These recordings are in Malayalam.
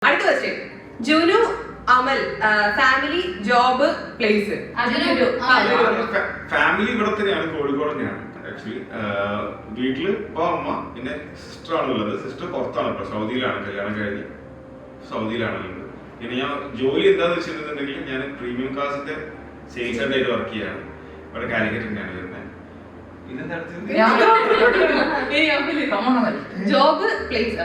അടുത്ത ക്വസ്റ്റ്യൻ ജുനു അമൽ ഫാമിലി ജോബ് പ്ലേസ്. ഫാമിലി ഇവിടെ തന്നെയാണ്, കോഴിക്കോട് തന്നെയാണ് ആക്ച്വലി. വീട്ടില് ഇപ്പൊ അമ്മ പിന്നെ സിസ്റ്റർ ആണുള്ളത്. സിസ്റ്റർ പുറത്താണ്, ഇപ്പൊ സൗദിയിലാണ്, കല്യാണം കഴിഞ്ഞ് സൗദിയിലാണുള്ളത്. പിന്നെ ഞാൻ ജോലി എന്താന്ന് വെച്ചിട്ടുണ്ടെങ്കിൽ ഞാൻ പ്രീമിയം ക്ലാസിന്റെ സെയിൽസ് ആയിട്ട് വർക്ക് ചെയ്യാണ്. ഇവിടെ കാലിക്കറ്റ് തന്നെയാണ് വരുന്നത്. ജോബ് പ്ലേസ്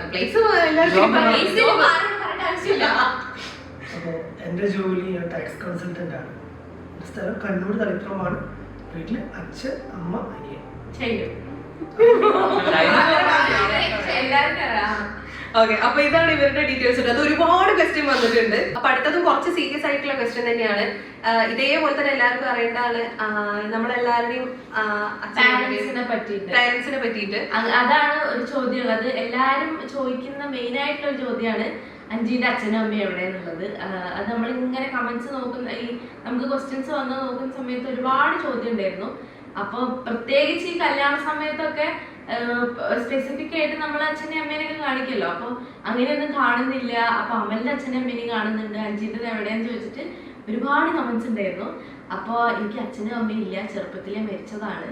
എന്റെ ജോലി ടാക്സ് കൺസൾട്ടന്റ് ആണ്. സ്ഥലം കണ്ണൂർ തളിപ്പുറമാണ്. വീട്ടില് അച്ഛൻ, അമ്മ, അനിയൻ. ഓക്കെ, അപ്പൊ ഇതാണ് ഇവരുടെ ഡീറ്റെയിൽസ്. അത് ഒരുപാട് ക്വസ്റ്റ്യൻ വന്നിട്ടുണ്ട്. അപ്പൊ അടുത്തതും കുറച്ച് സീരിയസ് ആയിട്ടുള്ള ക്വസ്റ്റ്യൻ തന്നെയാണ്. ഇതേപോലെ തന്നെ എല്ലാവർക്കും അറിയേണ്ടതാണ് നമ്മളെല്ലാവരുടെയും പാരന്റ്സിനെ പറ്റിയിട്ട്. അതാണ് ഒരു ചോദ്യം ഉള്ളത്. എല്ലാരും ചോദിക്കുന്ന മെയിൻ ആയിട്ടുള്ള ഒരു ചോദ്യമാണ് അഞ്ജീന്റെ അച്ഛനും അമ്മയും എവിടെയെന്നുള്ളത്. അത് നമ്മൾ ഇങ്ങനെ കമന്റ്സ് നോക്കുന്ന നമുക്ക് ക്വസ്റ്റ്യൻസ് വന്ന് നോക്കുന്ന സമയത്ത് ഒരുപാട് ചോദ്യം ഉണ്ടായിരുന്നു. അപ്പൊ പ്രത്യേകിച്ച് ഈ കല്യാണ സമയത്തൊക്കെ സ്പെസിഫിക് ആയിട്ട് നമ്മൾ അച്ഛനെയും അമ്മേനെയൊക്കെ കാണിക്കല്ലോ. അപ്പൊ അങ്ങനെയൊന്നും കാണുന്നില്ല. അപ്പൊ അമലിന്റെ അച്ഛനെയും അമ്മേനെയും കാണുന്നുണ്ട്, അഞ്ജീന്റെ എവിടെയാന്ന് ചോദിച്ചിട്ട് ഒരുപാട് കമന്റ്സ് ഉണ്ടായിരുന്നു. അപ്പോൾ എനിക്ക് അച്ഛനും അമ്മയും ഇല്ല, ചെറുപ്പത്തിലെ മരിച്ചതാണ്.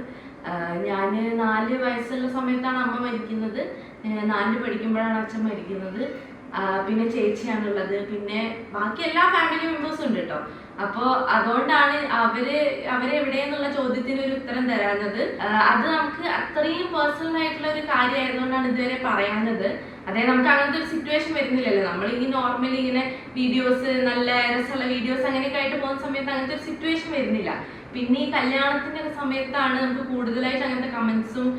ഞാൻ 4 വയസ്സുള്ള സമയത്താണ് അമ്മ മരിക്കുന്നത്. 4 പഠിക്കുമ്പോഴാണ് അച്ഛൻ മരിക്കുന്നത്. പിന്നെ ചേച്ചിയാണുള്ളത്. പിന്നെ ബാക്കി എല്ലാ ഫാമിലി മെമ്പേഴ്സും ഉണ്ട് കേട്ടോ. അപ്പോ അതുകൊണ്ടാണ് അവരെവിടെയെന്നുള്ള ചോദ്യത്തിന് ഒരു ഉത്തരം തരാഞ്ഞത്. അത് നമുക്ക് അത്രയും പേഴ്സണൽ ആയിട്ടുള്ള ഒരു കാര്യമായതുകൊണ്ടാണ് ഇതുവരെ പറയാഞ്ഞത്. അതായത് നമുക്ക് അങ്ങനത്തെ ഒരു സിറ്റുവേഷൻ വരുന്നില്ലല്ലോ. നമ്മൾ ഈ നോർമലി ഇങ്ങനെ വീഡിയോസ്, നല്ല രസമുള്ള വീഡിയോസ് അങ്ങനെയൊക്കെ ആയിട്ട് പോകുന്ന സമയത്ത് അങ്ങനത്തെ ഒരു സിറ്റുവേഷൻ വരുന്നില്ല. പിന്നെ ഈ കല്യാണത്തിന്റെ സമയത്താണ് നമുക്ക് കൂടുതലായിട്ട് അങ്ങനത്തെ കമന്റ്സും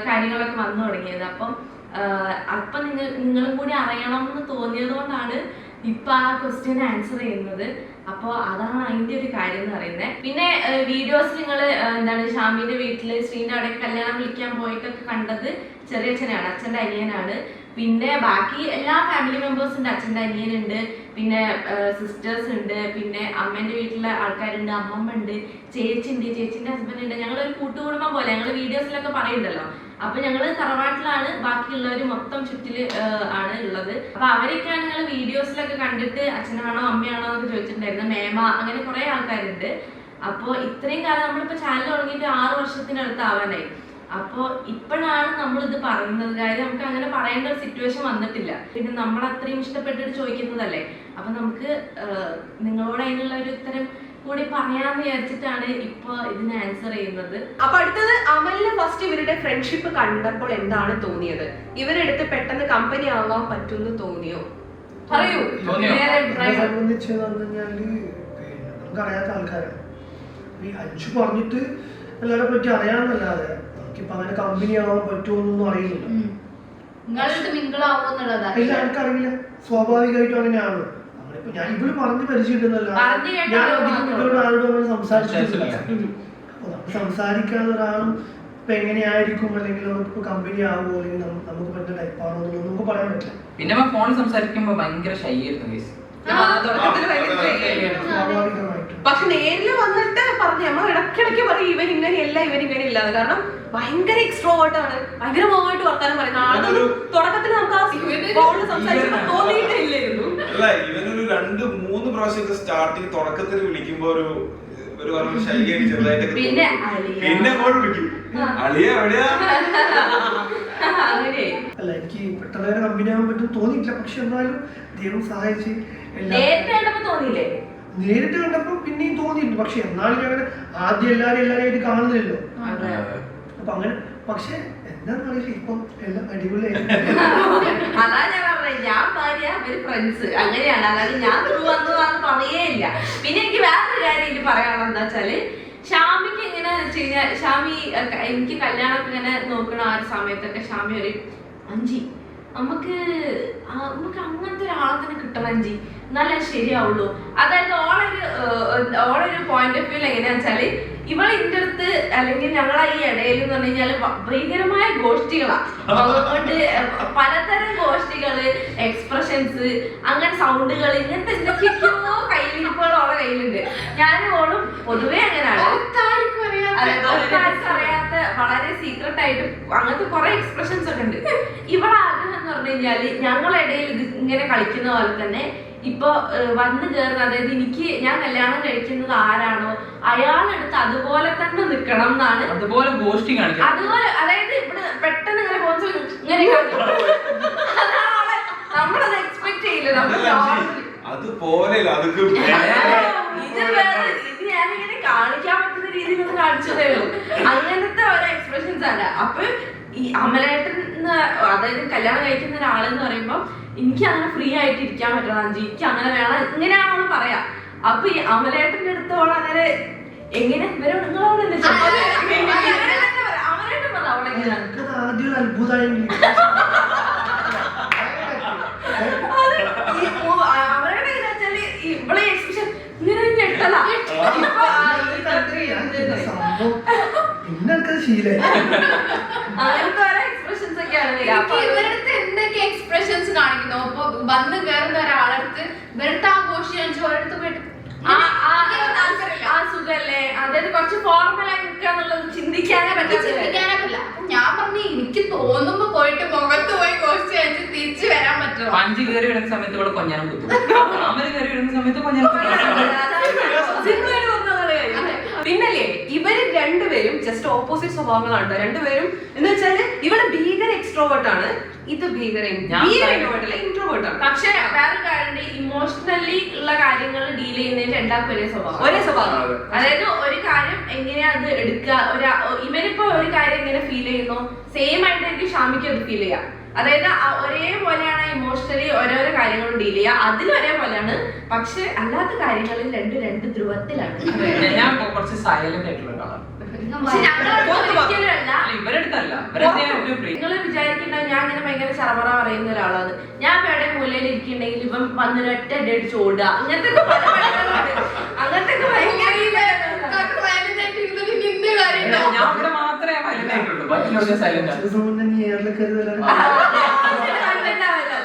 കാര്യങ്ങളൊക്കെ വന്നു തുടങ്ങിയത്. അപ്പൊ നിങ്ങളും കൂടി അറിയണം എന്ന് തോന്നിയത് കൊണ്ടാണ് ഇപ്പൊ ആ ക്വസ്റ്റ്യൻ ആൻസർ ചെയ്യുന്നത്. അപ്പൊ അതാണ് അതിന്റെ ഒരു കാര്യം എന്ന് പറയുന്നത്. പിന്നെ വീഡിയോസ് നിങ്ങൾ ഷാമിന്റെ വീട്ടില് ശ്രീന്റെ അവിടെ കല്യാണം വിളിക്കാൻ പോയിട്ടൊക്കെ കണ്ടത് ചെറിയച്ഛനാണ്, അച്ഛന്റെ അനിയനാണ്. പിന്നെ ബാക്കി എല്ലാ ഫാമിലി മെമ്പേഴ്സ് ഉണ്ട്. അച്ഛന്റെ അനിയനുണ്ട്, പിന്നെ സിസ്റ്റേഴ്സ് ഉണ്ട്, പിന്നെ അമ്മേന്റെ വീട്ടിലെ ആൾക്കാരുണ്ട്, അമ്മമ്മ ഉണ്ട്, ചേച്ചി ഉണ്ട്, ചേച്ചിന്റെ ഹസ്ബൻഡ് ഉണ്ട്. ഞങ്ങളൊരു കൂട്ടുകുടുംബം പോലെ ഞങ്ങൾ വീഡിയോസിലൊക്കെ പറയുന്നുണ്ടല്ലോ. അപ്പൊ ഞങ്ങള് തറവാട്ടിലാണ്, ബാക്കിയുള്ളവര് മൊത്തം ചുറ്റില് ആണ് ഉള്ളത്. അപ്പൊ അവരൊക്കെയാണ് ഞങ്ങൾ വീഡിയോസിലൊക്കെ കണ്ടിട്ട് അച്ഛനാണോ അമ്മയാണോ എന്നൊക്കെ ചോദിച്ചിട്ടുണ്ടായിരുന്നു. മേമ, അങ്ങനെ കുറെ ആൾക്കാരുണ്ട്. അപ്പൊ ഇത്രയും കാലം നമ്മളിപ്പോ ചാനൽ തുടങ്ങിയിട്ട് 6 വർഷത്തിനടുത്ത് ആവാനായി. അപ്പൊ ഇപ്പോഴാണ് നമ്മൾ ഇത് പറയുന്നത്. കാര്യം നമുക്ക് അങ്ങനെ പറയേണ്ട ഒരു സിറ്റുവേഷൻ വന്നിട്ടില്ല. പിന്നെ നമ്മൾ അത്രയും ഇഷ്ടപ്പെട്ടിട്ട് ചോദിക്കുന്നതല്ലേ. അപ്പൊ നമുക്ക് നിങ്ങളോട് അതിനുള്ള ഒരു ഉത്തരം കൂടി പറയാന്ന് വിചാരിച്ചിട്ടാണ് ഇപ്പൊ ഇതിന് ആൻസർ ചെയ്യുന്നത്. അപ്പൊ അടുത്തത് അമലിന് ഫസ്റ്റ് ഇവരുടെ ഫ്രണ്ട്ഷിപ്പ് കണ്ടപ്പോൾ എന്താണ് തോന്നിയത്? ഇവരെടുത്ത് പെട്ടെന്ന് കമ്പനി ആവാൻ പറ്റുമെന്ന് തോന്നിയോ? പറയൂ. സംബന്ധിച്ച് പറഞ്ഞാല് നമുക്കറിയാത്ത ആൾക്കാരാണ്. ഈ അഞ്ചു പറഞ്ഞിട്ട് എല്ലാവരെ പറ്റി അറിയാമെന്നല്ലാതെ നമുക്കിപ്പോ അങ്ങനെ കമ്പനി ആവാൻ പറ്റുമോന്നൊന്നും അറിയില്ല. ഇല്ല, എനിക്കറിയില്ല. സ്വാഭാവികമായിട്ടും അങ്ങനെയാണ്. ഞാൻ ഇവര് പറഞ്ഞു പരിചയപ്പെടുന്നല്ല, ഞാൻ ഇവരോട് ആരോടും അങ്ങനെ സംസാരിച്ചിട്ടില്ല. അപ്പൊ നമുക്ക് സംസാരിക്കാതെ ഒരാളും ഇപ്പൊ എങ്ങനെയായിരിക്കും, അല്ലെങ്കിൽ നമുക്ക് കമ്പനി ആവുമോ, അല്ലെങ്കിൽ നമുക്ക് പറ്റുന്ന ടൈപ്പാണോ എന്നൊന്നും നമുക്ക് പറയാൻ പറ്റില്ല. പിന്നെ ഫോണിൽ സംസാരിക്കുമ്പോ ഭയങ്കര ഷൈ ആയിരുന്നു. പക്ഷെ നേരില് വന്നിട്ട് പറഞ്ഞു നമ്മൾ ഇടയ്ക്കിടയ്ക്ക് പറയും ഇവൻ ഇങ്ങനെയല്ല, ഇവൻ ഇങ്ങനെയില്ല. കാരണം ഭയങ്കര എക്സ്ട്രോവേർട്ട് ആണ്, ഭയങ്കരമായിട്ട് വർത്താനം പറയുന്നത്. തുടക്കത്തിൽ നമുക്ക് ആ ഫോണിൽ സംസാരിക്കുമ്പോൾ തോന്നിയിട്ടേ ഇല്ലായിരുന്നു. അല്ല, ഇവനൊരു 2-3 പ്രാവശ്യം സ്റ്റാർട്ടിങ് തുടക്കത്തിൽ വിളിക്കുമ്പോ ഒരു ശൈലിയായിട്ട് ചെറുതായിട്ടൊക്കെ പിന്നെ കോൾ വിളിക്കും, അളിയ എവിടെയാ. അല്ല, എനിക്ക് പെട്ടെന്ന് കമ്പനി ആവാൻ പറ്റും തോന്നിയിട്ടില്ല. പക്ഷെ എന്നാലും ദൈവം സഹായിച്ച് നേരിട്ട് കണ്ടപ്പോ പിന്നെയും തോന്നിയിട്ടുണ്ട്. പക്ഷെ എന്നാലും ഞങ്ങൾ ആദ്യം എല്ലാരെയും കാണുന്നില്ലല്ലോ. അപ്പൊ അങ്ങനെ പക്ഷെ എന്താന്ന് അറിയില്ല, ഇപ്പം എല്ലാം അടിപൊളിയായി. അതാ ഞാൻ പറഞ്ഞത്, ഞാൻ ഭാര്യ അവര് ഫ്രണ്ട്സ് അങ്ങനെയാണ്. അതായത് ഞാൻ വന്നതാന്ന് പറയേയില്ല. പിന്നെ എനിക്ക് വേറൊരു കാര്യം എനിക്ക് പറയാനുള്ളത് എന്താ വെച്ചാല്, ഷാമിക്ക് എങ്ങനെയാന്ന് വെച്ച് കഴിഞ്ഞാൽ, ഷാമി എനിക്ക് കല്യാണമൊക്കെ ഇങ്ങനെ നോക്കണ ആ ഒരു സമയത്തൊക്കെ ഷാമി ഒരു അഞ്ചി നമുക്ക് അങ്ങനത്തെ ഒരാളെ തന്നെ കിട്ടണം അഞ്ചി, എന്നാലേ ശരിയാവുള്ളൂ. അതായത് ഓളൊരു പോയിന്റ് ഓഫ് വ്യൂ എങ്ങനെയാന്ന് വെച്ചാല്, ഇവളെ ഇന്റെ അടുത്ത് അല്ലെങ്കിൽ ഞങ്ങളെ ഈ ഇടയിൽ എന്ന് പറഞ്ഞു കഴിഞ്ഞാല് ഭയങ്കരമായ ഗോഷ്ഠികളാണ്. അതുകൊണ്ട് പലതരം ഗോഷ്ഠികള്, എക്സ്പ്രഷൻസ്, അങ്ങനെ സൗണ്ടുകൾ, ഇങ്ങനത്തെ എന്തൊക്കെയോ കയ്യിലിരിപ്പുകൾ ഓളെ കയ്യിലുണ്ട്. ഞാനും ഓളും പൊതുവെ അങ്ങനെയാണ്. അറിയാത്ത വളരെ സീക്രട്ട് ആയിട്ട് അങ്ങനത്തെ കുറെ എക്സ്പ്രഷൻസ് ഒക്കെ ഉണ്ട്. ഇവിടെ ആഗ്രഹം എന്ന് പറഞ്ഞു കഴിഞ്ഞാല് ഞങ്ങളിടയിൽ ഇത് ഇങ്ങനെ കളിക്കുന്ന പോലെ തന്നെ ഇപ്പൊ വന്നു കയറുന്ന, അതായത് ഞാൻ കല്യാണം കഴിക്കുന്നത് ആരാണോ അയാളെടുത്ത് അതുപോലെ തന്നെ നിക്കണം എന്നാണ്. അതുപോലെ ഗോഷ്ടി കാണിക്കണം. അതുപോലെ അതായത് ഇവിടെ പെട്ടെന്ന് ഇങ്ങനെ പോകുന്ന ഇങ്ങനെ നമ്മളത് എക്സ്പെക്ട് ചെയ്യില്ല. നമ്മൾ അതുപോലെ ഇത് ഞാനിങ്ങനെ കാണിക്കാൻ പറ്റുന്ന രീതിയിലൊന്നും കാണിച്ചതേ ഉള്ളൂ. അങ്ങനത്തെ ഓരോ എക്സ്പ്രഷൻസ് അല്ല. അപ്പൊ ഈ അമലേട്ടൻ അതായത് കല്യാണം കഴിക്കുന്ന ഒരാളെന്ന് പറയുമ്പോ എനിക്ക് അങ്ങനെ ഫ്രീ ആയിട്ട് ഇരിക്കാൻ പറ്റണം, അഞ്ചി എനിക്ക് അങ്ങനെ വേണം, ഇങ്ങനെയാണോ പറയാ. അപ്പൊ ഈ അമലേട്ടന്റെ അടുത്തോളം അങ്ങനെ എങ്ങനെ നിങ്ങളോട് അമലേട്ടൻ പറ അവളെങ്ങനെ ആദ്യം അത്ഭുതമായെങ്കിൽ അവരുടെ വെച്ചാല് ഇവളെ എക്സ്പ്രഷൻ ഇങ്ങനെ ഞെട്ടല. പിന്നെ ശീലം അങ്ങനത്തെ ഓരോ എക്സ്പ്രഷൻസ് ഒക്കെയാണ്. ഇവരടുത്ത് എന്തൊക്കെ എക്സ്പ്രഷൻസ് കാണിക്കുന്നു. അപ്പൊ വന്ന് കയറുന്ന ഒരാളടുത്ത് ഇവരടുത്ത് ആഘോഷം കാണിച്ചു ഒരിടത്ത് പോയിട്ട് ആ സുഖല്ലേ, അതായത് കുറച്ച് ഫോർമലായി നിൽക്കുക എന്നുള്ളത് ചിന്തിക്കാനേ ചിന്തിക്കാനല്ല. ഞാൻ പറഞ്ഞു എനിക്ക് തോന്നുമ്പോ പോയിട്ട് മുഖത്ത് പോയി കോസ്റ്റ് കഴിച്ച് തിരിച്ചു വരാൻ പറ്റുമോ. പഞ്ച് കയറി വരുന്ന സമയത്ത് ഇവിടെ കൊഞ്ഞാനം കുത്തും, അമല് കയറി വരുന്ന സമയത്ത് കൊഞ്ഞാനം. പിന്നല്ലേ ഇവര് രണ്ടുപേരും ജസ്റ്റ് ഓപ്പോസിറ്റ് സ്വഭാവങ്ങളാണ്. രണ്ടുപേരും എന്ന് വെച്ചാല് ഇവിടെ ഭീകര എക്സ്ട്രോവേർട്ട് ആണ്, ഇത് ഭീകര ഇൻട്രോവേർട്ട് ആണ്. പക്ഷെ വേറെ കാര്യം, ഇമോഷണലി ഉള്ള കാര്യങ്ങൾ ഡീൽ ചെയ്യുന്നതിന് രണ്ടാൾക്കും ഒരേ സ്വഭാവം. അതായത് ഒരു കാര്യം എങ്ങനെയാ അത് എടുക്കുക, ഇവരിപ്പോ ഒരു കാര്യം എങ്ങനെ ഫീൽ ചെയ്യുന്നു സെയിം ആയിട്ട് എനിക്ക് ഷാമിക്ക് അത് ഫീൽ ചെയ്യാം. അതായത് ഒരേപോലെയാണ് ഇമോഷണലി ഓരോരോ കാര്യങ്ങളും ഡീൽ ചെയ്യുക, അതിലും ഒരേപോലെയാണ്. പക്ഷെ അല്ലാത്ത കാര്യങ്ങളിൽ രണ്ട് ധ്രുവത്തിലാണ്. ഞാൻ കുറച്ച് സൈലന്റ് ആയിട്ടുള്ള ഒരാളാണ്. ഇവരടുത്തല്ല, നിങ്ങൾ വിചാരിക്കണ്ടാവും ഞാൻ ഇങ്ങനെ ഭയങ്കര ചറപറ പറയുന്ന ഒരാളാണ്. ഞാൻ ഇപ്പൊ എവിടെ മൂലയിൽ ഇരിക്കുന്നുണ്ടെങ്കിൽ ഇപ്പം വന്നൊരു ഒറ്റ അടി അടിച്ച് ഓടുക, അങ്ങനത്തെ അങ്ങനത്തെ ഭയങ്കര ഞാൻ ഇവിടെ മാത്രമേ സൈലന്റ് ആയിട്ടുള്ളൂ, ബാക്കിയുള്ള സൈലന്റ് ആണ്.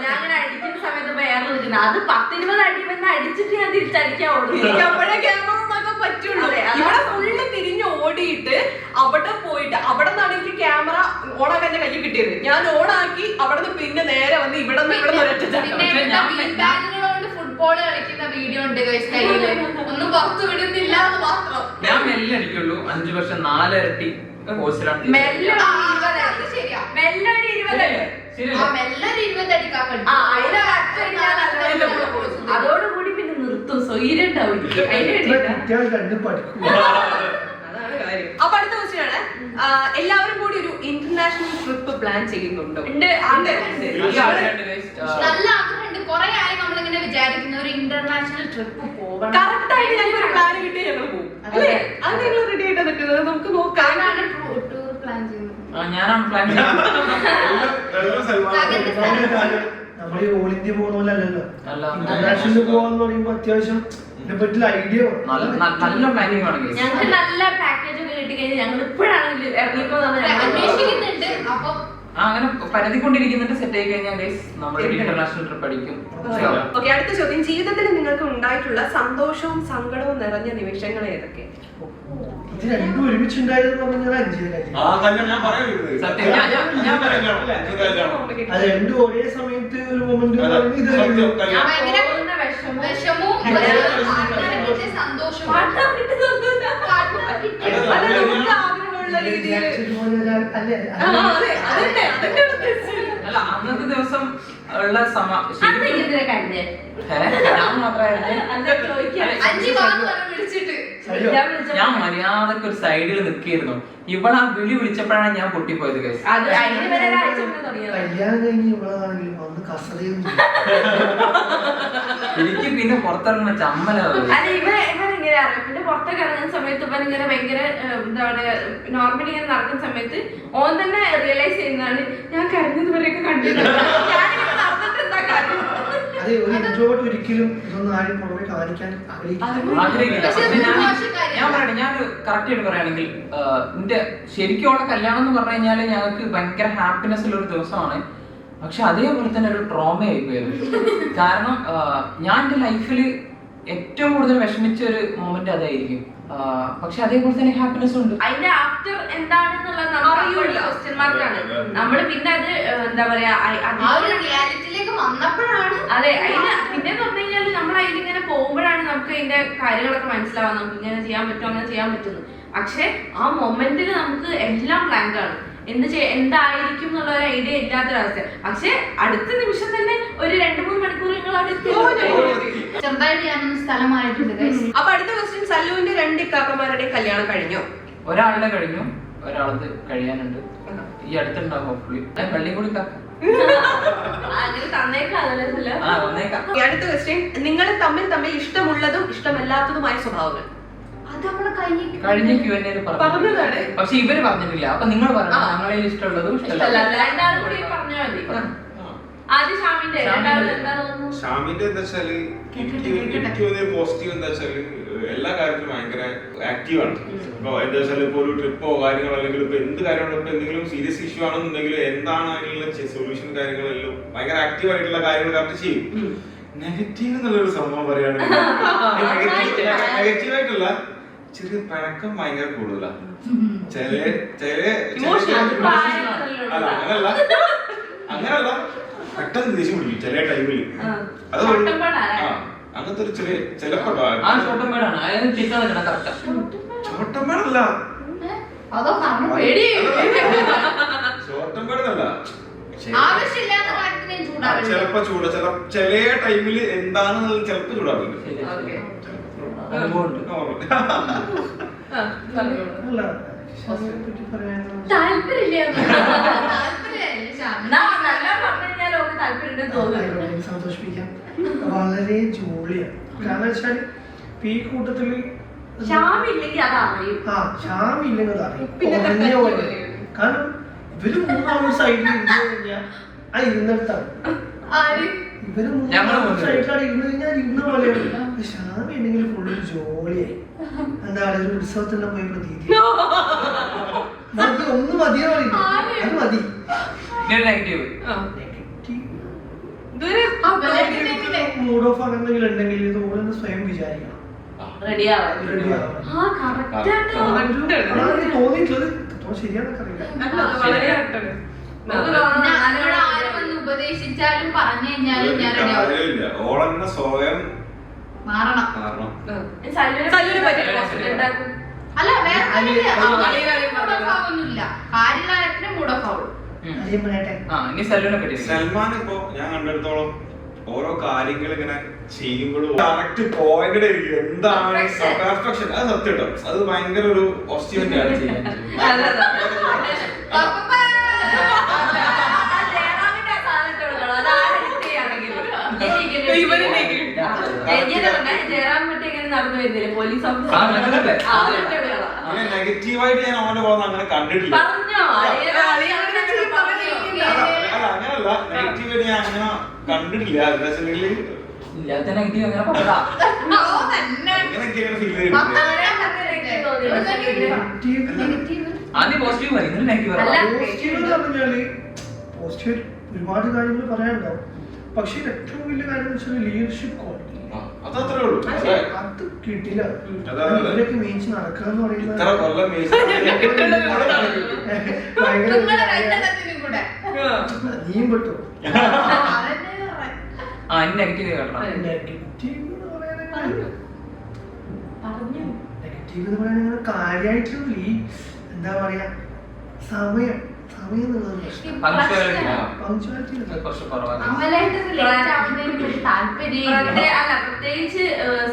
ഞാൻ അങ്ങനെ അടിക്കുന്ന സമയത്ത് വേറെ നിൽക്കുന്നത് അത് 10-20 അടി വന്ന് അടിച്ചിട്ട് ഞാൻ തിരിച്ചടിക്കാൻ ഓടും. പറ്റുള്ളൂ. ഇവിടെ ഫുള്ള് തിരിഞ്ഞ് ഓടിയിട്ട് അവിടെ പോയിട്ട് അവിടെ നിന്നാണ് എനിക്ക് ക്യാമറ ഓണാക്കാൻ എന്റെ കയ്യിൽ കിട്ടിയത്. ഞാൻ ഓണാക്കി അവിടെ നിന്ന് പിന്നെ നേരെ വന്ന് ഇവിടെ ഫുട്ബോൾ കളിക്കുന്ന വീഡിയോ ഉണ്ട് കയ്യില്, ഒന്നും പുറത്തു വിടുന്നില്ല എന്ന് മാത്രം. ഞാൻ മെല്ലെ അടിക്കുള്ളൂ, 5 വർഷം 4 ഇരട്ടി കോഴ്സിലാണ്. ശരിയാ, മെല്ലൊരു 20 അടിക്കാൻ പറ്റും. അതോടുകൂടി പിന്നെ നിർത്തും, സ്വൈര്യം ഉണ്ടാവും. അതാണ് കാര്യം. അപ്പൊ അടുത്ത ക്വസ്റ്റ്യൻ ആണ്, എല്ലാവരും കൂടി ഒരു ഇന്റർനാഷണൽ ട്രിപ്പ് പ്ലാൻ ചെയ്യുന്നുണ്ടോ? നല്ല ആഗ്രഹമുണ്ട്. കുറെ ആയി നമ്മളിങ്ങനെ വിചാരിക്കുന്ന ഒരു ഇന്റർനാഷണൽ ട്രിപ്പ് പോകണം. കറക്റ്റ് ആയിട്ട് ഞങ്ങൾക്ക് ഒരു പ്ലാൻ കിട്ടിയ ഞങ്ങൾ പോകും അല്ലേ? അത് നിങ്ങൾ റെഡി ആയിട്ട് നിൽക്കുന്നത് നമുക്ക് നോക്കാം. ടൂർ പ്ലാൻ ചെയ്യുന്നത് ഞാനാണ് പ്ലാൻ ചെയ്യുന്നത്. നമ്മൾ ഈ ഓൾ ഇന്ത്യ പോകുന്ന പോലെ അല്ലല്ലോ, ഇന്റർനാഷണൽ പോകാന്ന് പറയുമ്പോ അത്യാവശ്യം ഇതിനെപ്പറ്റി ഐഡിയ നല്ല പ്ലാനിങ് ആണ്. ഞങ്ങൾക്ക് നല്ല പാക്കേജ് ഒക്കെ കിട്ടി കഴിഞ്ഞാൽ ഞങ്ങൾ ഇപ്പോഴാണെങ്കിൽ അന്വേഷിക്കുന്നുണ്ട്. അപ്പൊ അങ്ങനെ പരതിക്കൊണ്ടിരിക്കുന്നുണ്ട്. സെറ്റ് ആയി കഴിഞ്ഞാൽ നമ്മൾ ഇന്റർനാഷണൽ ട്രിപ്പ് അടിക്കും. ഓക്കെ, അടുത്ത ചോദ്യം, ജീവിതത്തിൽ നിങ്ങൾക്ക് ഉണ്ടായിട്ടുള്ള സന്തോഷവും സങ്കടവും നിറഞ്ഞ നിമിഷങ്ങൾ ഏതൊക്കെ? ഇത് രണ്ടും ഒരുമിച്ചുണ്ടായതെന്ന് പറഞ്ഞാൽ അത് രണ്ടും ഒരേ സമയത്ത് ഒരു മൊമെന്റ് വിഷമവും സന്തോഷവും അല്ല, അന്നത്തെ ദിവസം ഉള്ള ഞാൻ ഞാൻ മര്യാദക്ക് ഒരു സൈഡിൽ നിൽക്കിയിരുന്നു. ഇവളാ വിളി വിളിച്ചപ്പോഴാണ് ഞാൻ പൊട്ടിപ്പോയത്. കല്യാണം കഴിഞ്ഞ് ഇവളാണെങ്കിലും അന്ന് കസറിയും എനിക്ക് പിന്നെ പുറത്തിറങ്ങുന്ന ചമ്മലാവും. അല്ല, ഇവനെങ്ങനെ അറിയാം? പിന്നെ പുറത്തൊക്കെ ഇറങ്ങുന്ന സമയത്ത് ഇവൻ ഇങ്ങനെ ഭയങ്കര എന്താ പറയാ, നോർമലി ഇങ്ങനെ നടക്കുന്ന സമയത്ത് ഓൻ തന്നെ റിയലൈസ് ചെയ്യുന്നതാണ് ഞാൻ കരഞ്ഞത് വരെയൊക്കെ കണ്ടിട്ടുണ്ട്. ഞാനിങ്ങനെ നടന്നിട്ട് എന്താ കാര്യം? അതെ, ഒരു ഇൻട്രോവേർട്ട് ഒരിക്കലും ഇതൊന്നും ആരും പുറമെ കാണിക്കാൻ ആഗ്രഹിക്കില്ല. ഞാൻ പറയണേ, ഞാൻ കറക്റ്റ് ആയിട്ട് പറയുകയാണെങ്കിൽ എന്റെ ശരിക്കും അവിടെ കല്യാണം എന്ന് പറഞ്ഞു കഴിഞ്ഞാല് ഞങ്ങൾക്ക് ഭയങ്കര ഹാപ്പിനെസ് ഉള്ള ഒരു ദിവസമാണ്. പക്ഷെ അതേപോലെ തന്നെ ഒരു ട്രോമ ആയിപ്പോയത്. കാരണം ഞാൻ എന്റെ ലൈഫിൽ ഏറ്റവും കൂടുതൽ വിഷമിച്ച ഒരു മൊമെന്റ് അതായിരിക്കും. പക്ഷെ അതേപോലെ തന്നെ ഹാപ്പിനെസ് ഉണ്ട്. അതിന്റെ ആഫ്റ്റർ എന്താണെന്നുള്ളത് നമുക്ക് ക്വസ്റ്റ്യൻ മാർക്കാണ്. നമ്മള് പിന്നെ അത് എന്താ പറയാ റിയാലിറ്റിയിലേക്ക് വന്നപ്പോഴാണ് അതെ അതിന് പിന്നെ പറഞ്ഞു കഴിഞ്ഞാൽ നമ്മൾ അതിലിങ്ങനെ പോകുമ്പോഴാണ് നമുക്ക് അതിന്റെ കാര്യങ്ങളൊക്കെ മനസ്സിലാവാൻ, നമുക്ക് ഇങ്ങനെ ചെയ്യാൻ പറ്റും അങ്ങനെ ചെയ്യാൻ പറ്റുന്നു. പക്ഷെ ആ മൊമെന്റിൽ നമുക്ക് എല്ലാം ബ്ലാങ്ക് ആണ്, എന്തായിരിക്കും എന്നുള്ള ഒരു ഐഡിയ ഇല്ലാത്തൊരവസ്ഥ. പക്ഷെ അടുത്ത നിമിഷം തന്നെ ഒരു 2-3 മണിക്കൂർ നിങ്ങൾ അവിടെ ചെറുതായിട്ട് ഞാനൊന്ന് സ്ഥലം മാറിയിട്ടുണ്ട്. അപ്പൊ അടുത്ത ക്വസ്റ്റ്യൻ, സല്ലുവിന്റെ 2 ഇക്കാക്കന്മാരുടെയും കല്യാണം കഴിഞ്ഞോ? ഒരാളുടെ കഴിഞ്ഞു, ഒരാളത് കഴിയാനുണ്ട്. ഈ അടുത്തുണ്ടാവും ഹോപ്പ്ഫുള്ളി. പള്ളി കൂടി അങ്ങനെ തന്നേക്കാതല്ല. അടുത്ത ക്വസ്റ്റ്യൻ, നിങ്ങൾ തമ്മിൽ ഇഷ്ടമുള്ളതും ഇഷ്ടമല്ലാത്തതുമായ സ്വഭാവങ്ങൾ. അത് നമ്മള് കഴിഞ്ഞ Q&A പറഞ്ഞതാണ്. പക്ഷെ ഇവര് പറഞ്ഞിട്ടില്ല. അപ്പൊ നിങ്ങൾ പറഞ്ഞു ഞങ്ങളെ ഇഷ്ടമുള്ളതും ഇഷ്ടമല്ല. രണ്ടാളും കൂടി പറഞ്ഞാൽ മതി. ആദ്യം ഷാമിന്റെ എന്താ തോന്നുന്നു? ഷാമിന്റെ എന്താ വെച്ചാല് എനിക്ക് പോസിറ്റീവ് എന്താ വെച്ചാല് എല്ലാ കാര്യത്തിലും ഭയങ്കര ആക്റ്റീവ് ആണ്. ഇപ്പൊ എന്താ വെച്ചാൽ ഇപ്പൊ ഒരു ട്രിപ്പോ കാര്യങ്ങളോ അല്ലെങ്കിൽ ഇപ്പൊ എന്ത് കാര്യങ്ങളോ ഇപ്പൊ എന്തെങ്കിലും സീരിയസ് ഇഷ്യൂ ആണെന്നുണ്ടെങ്കിൽ എന്താണ് അതിനുള്ള സൊല്യൂഷൻ കാര്യങ്ങളെല്ലാം ഭയങ്കര ആക്റ്റീവ് ആയിട്ടുള്ള കാര്യങ്ങൾ കറക്റ്റ് ചെയ്യും. നെഗറ്റീവ് എന്നുള്ളൊരു സംഭവം പറയുകയാണെങ്കിൽ നെഗറ്റീവ് ആയിട്ടല്ല, ചെറിയ പഴക്കം ഭയങ്കര കൂടുതലാണ്. അങ്ങനല്ല പെട്ടെന്ന് ദേഷ്യം പിടിക്കും ചില ടൈമിൽ. അത് അങ്ങനത്തെ ഒരു ചിലപ്പോ ചോട്ടമ്പേടല്ല, അതോ പേടി ചോട്ടമ്പേടല്ല, ആവശ്യമില്ലാത്ത കാര്യത്തിന് ചൂടാവില്ല. ചിലപ്പോ ചില ടൈമിൽ എന്താണെന്ന് ചിലപ്പോ ചൂടാവില്ല. അല്ല ശാസ്ത്രത്തെ പറ്റി പറയാനുള്ള സന്തോഷിപ്പിക്കാം. വളരെ ജോളിയാണ്. കാരണം വെച്ചാൽ ഈ കൂട്ടത്തില് ഷാമില്ലെങ്കിൽ അതറിയും. ഷാമില്ലെങ്കിൽ അതറിയും. കാരണം ഇവര് 3 സൈഡിൽ ഇരുന്ന് കഴിഞ്ഞാൽ ആ ഇരുന്നിടത്താണ്. ഇവര് 3 സൈഡിലാണ് ഇരുന്ന് കഴിഞ്ഞാൽ ഇരുന്ന പോലെയാണ്. ഷാമി ഉണ്ടെങ്കിൽ ഫുള്ള് ജോളിയായി. എന്താ പറയുക, ഒരു ഉത്സവത്തിന്റെ പോയി പ്രതീതി. ഒന്ന് മതിയോ അത് മതി. മൂഡ് ഓഫ് ആണെന്നെങ്കിൽ ഉണ്ടെങ്കിൽ ഇത് ഓരോന്ന് സ്വയം വിചാരിക്കണം. തോന്നിയിട്ടുള്ളത് ശരിയാണെന്നൊക്കെ അറിയില്ല. ഉപദേശിച്ചാലും പറഞ്ഞു കഴിഞ്ഞാലും ഞാൻ ഓളെന്നെ സ്വയം മാറണം. അല്ല വേറെ മൂടൊന്നുമില്ല, കാര്യകാലത്തിന് മൂടൊക്കാവുള്ളൂ. സൽമാൻ ഇപ്പൊ ഞാൻ കണ്ടെടുത്തോളം ഓരോ കാര്യങ്ങൾ ഇങ്ങനെ ചെയ്യുമ്പോഴും കറക്റ്റ് പോയിന്റ് എന്താണ് പെർഫെക്ഷൻ. അത് സത്യം കേട്ടോ, അത് ഭയങ്കര ഒരു പോസിറ്റിവിറ്റി ആണ് ചെയ്യാൻ. നെഗറ്റീവായിട്ട് ഞാൻ അവന്റെ പോകുന്ന അങ്ങനെ കണ്ടിട്ടില്ല. അങ്ങനല്ല, നെഗറ്റീവായിട്ട് ഞാൻ അങ്ങനെ കണ്ടിട്ടില്ല. അങ്ങനെയൊക്കെയാണ് ഫീൽ ചെയ്തിട്ടുണ്ട്. പോസിറ്റീവ് ഒരുപാട് കാര്യങ്ങൾ പറയാനുണ്ടാവും. പക്ഷെ ഏറ്റവും വലിയ കാര്യം വെച്ചാൽ ലീഡർഷിപ്പ് ക്വാളിറ്റി. അതത്രേ ഉള്ളൂ. അത് കിട്ടില്ല. ഇവരൊക്കെ മേയിച്ച് നടക്കാന്ന് പറയുന്നത് നീയും പെട്ടു. നെഗറ്റീവ് എന്ന് പറയുന്നത് കാര്യമായിട്ടുള്ള ഈ എന്താ പറയാ സമയം എന്നുള്ളത് പ്രത്യേകിച്ച്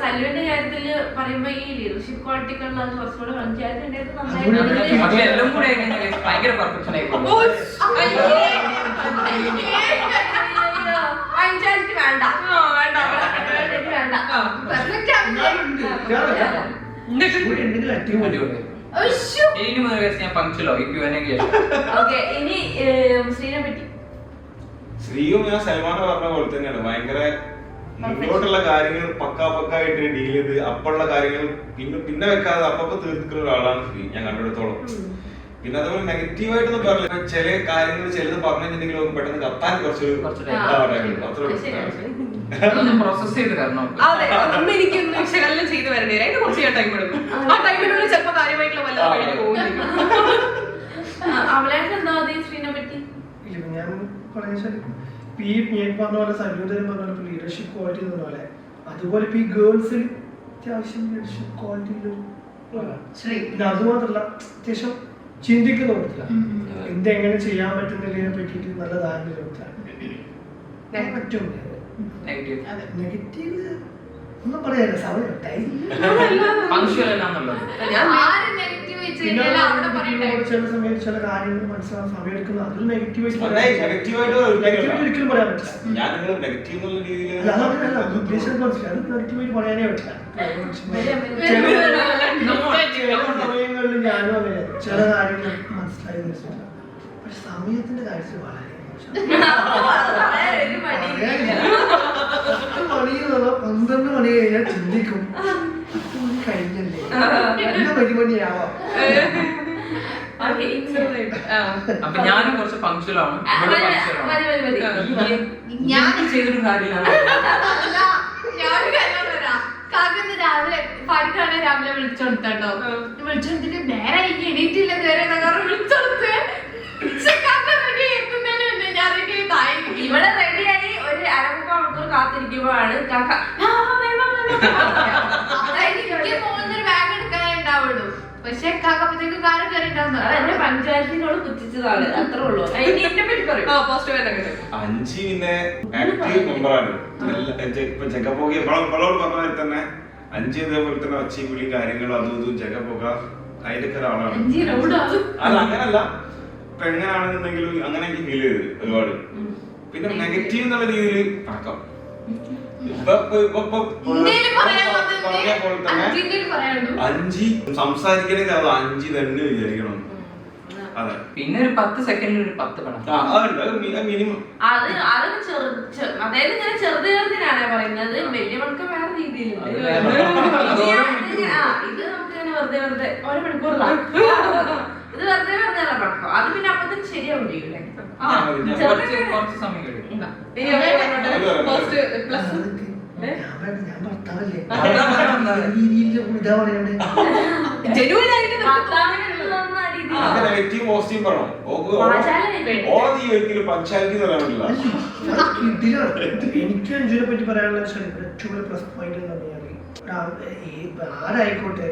സല്ലുവിന്റെ കാര്യത്തിൽ പറയുമ്പോ ഈ ലീഡർഷിപ്പ് ക്വാളിറ്റിക്കുള്ള കുറച്ചുകൂടെ പഞ്ചായത്ത് വേണ്ട ശ്രീയും ഞാൻ സൽമാനെ പറഞ്ഞ പോലെ തന്നെയാണ്. ഭയങ്കര മുന്നോട്ടുള്ള കാര്യങ്ങൾ പക്കായിട്ട് ഡീൽ ചെയ്ത് അപ്പുള്ള കാര്യങ്ങൾ പിന്നെ വെക്കാതെ അപ്പൊ തീർക്കുന്ന ഒരാളാണ് ശ്രീ ഞാൻ കണ്ടെടുത്തോളം. പിന്നെ അതുപോലെ നെഗറ്റീവായിട്ടൊന്നും പറഞ്ഞില്ല. ചില കാര്യങ്ങൾ ചിലത് പറഞ്ഞിട്ടുണ്ടെങ്കിലും പെട്ടെന്ന് കത്താൻ കുറച്ചൊരു അതൊന്ന് പ്രോസസ് ചെയ്ത് തരണം. അതെ, അതൊന്ന് എനിക്കൊന്ന് വിശകലനം ചെയ്ത് വരണ്ടേ, അതിന് കുറച്ച് ഞാൻ ടൈം എടുക്കും. ആ ടൈമിനുള്ളിൽ ചിലപ്പോൾ കാര്യമായിട്ടുള്ള വല്ല കഴിഞ്ഞ് പോകും. അവളായിട്ട് എന്താ ശ്രീനെ പറ്റി? ഇല്ല, ഞാൻ പറയാൻ ഈ ഞാൻ പറഞ്ഞ പോലെ സല്യൂതരം പറഞ്ഞ പോലെ ലീഡർഷിപ്പ് ക്വാളിറ്റി എന്ന് പറഞ്ഞ പോലെ അതുപോലെ ഇപ്പൊ ഈ ഗേൾസിൽ അത്യാവശ്യം ലീഡർഷിപ്പ് ക്വാളിറ്റി പിന്നെ അതുമാത്രല്ല അത്യാവശ്യം ചിന്തിക്കുന്ന കൊടുത്തില്ല, എന്തെങ്ങനെ ചെയ്യാൻ പറ്റുന്നതിനെ പറ്റിയിട്ട് നല്ല ധാരണ കൊടുത്താൽ പറ്റും. നെഗറ്റീവ് ഒന്നും പറയാനില്ല, സമയം ചില സമയത്ത് ചില കാര്യങ്ങൾ മനസ്സിലാക്കാൻ സമയം എടുക്കുന്നത് അതിൽ നെഗറ്റീവായിട്ട് ഒരിക്കലും പറയാൻ പറ്റില്ല. ഉദ്ദേശം മനസ്സിലായി, അത് നെഗറ്റീവായിട്ട് പറയാനേ പറ്റില്ല. ചില സമയങ്ങളിൽ ഞാനും അങ്ങനെ ചില കാര്യങ്ങൾ മനസ്സിലായി മനസ്സിലാക്കാം, പക്ഷെ സമയത്തിന്റെ കാര്യത്തിൽ വളരെ മണിയെന്നുള്ള 12 മണി കഴിഞ്ഞാൽ ചിന്തിക്കും, 10 മണി കഴിഞ്ഞല്ലേ എന്നാ 1 മണിയാവാം. അപ്പൊ ഞാനും കുറച്ച് പങ്ക്ച്വൽ ആണ്. ഞാൻ ചെയ്തൊരു കാര്യമാണ്. രാവിലെ പഠിക്കാണ് രാവിലെ വിളിച്ചോട്ടോ, വിളിച്ചോടുത്തിട്ട് നേരെ എണീറ്റില്ല, നേരെ വിളിച്ചോടുത്ത് ഇവിടെ റെഡിയായി ഒരു 1/2 മണിക്കൂർ കാത്തിരിക്കുമ്പോഴാണ് കാക്ക എനിക്ക് പോകുന്നൊരു ബാഗ് എടുക്കാനേ ഉണ്ടാവുള്ളൂ. പക്ഷെ കാക്കപ്പത്തേക്ക് കാറ് കയറി എന്റെ പഞ്ചായത്തിനോട് കുത്തിച്ചതാണ്, അത്രേ ഉള്ളൂ. എന്നെ പറ്റി പറയും. അഞ്ചി പിന്നെ ആക്റ്റീവ് മെമ്പറാണ്. ഇപ്പൊ ജഗപോകി നമ്മളോട് പറഞ്ഞ തന്നെ അഞ്ച് ഇതേപോലെ തന്നെ ഒച്ചയും വിളിയും കാര്യങ്ങളും അതും ഇതും ജഗപോക അതിന്റെ ഒക്കെ ഒരാളാണ്. അല്ല അങ്ങനല്ല, ഇപ്പൊ എങ്ങനെയാണെന്നുണ്ടെങ്കിലും അങ്ങനെ എനിക്ക് ഫീൽ ചെയ്ത് ഒരുപാട്. പിന്നെ നെഗറ്റീവ് എന്നുള്ള രീതിയിൽ ആക്കാം. പറഞ്ഞ പോലെ തന്നെ അഞ്ചി സംസാരിക്കണമെങ്കിൽ അത് അഞ്ചി തന്നെ വിചാരിക്കണം. അതെ, പിന്നെ ഒരു 10 സെക്കൻഡിൽ ഒരു 10 പണം മിനിമം. അതായത് ഇങ്ങനെ ചെറുതിനാണ് പറയുന്നത്, വലിയവൾക്ക് വേറെ രീതിയിലുണ്ട്. ഇത് നമുക്ക് ഇങ്ങനെ വെറുതെ 1 മണിക്കൂറിലാണ് ഇത് വെറുതെ പണക്കം. അത് പിന്നെ അപ്പത്തേക്ക് ശരിയാവും ചെയ്യൂലേ. കുറച്ച് സമയം കഴിയും. ഞാൻ ഭർത്താവല്ലേ ഇതാ പറയണ്ടേ. നെഗറ്റീവ് പോസിറ്റീവ് പറയണം. പഞ്ചായത്തിൽ പറയാൻ പറ്റില്ല. എനിക്ക് അഞ്ജുവിനെ പറ്റി പറയാനുള്ള ഏറ്റവും വലിയ പ്ലസ് പോയിന്റ് എന്ന് പറഞ്ഞാൽ ആരായിക്കോട്ടെ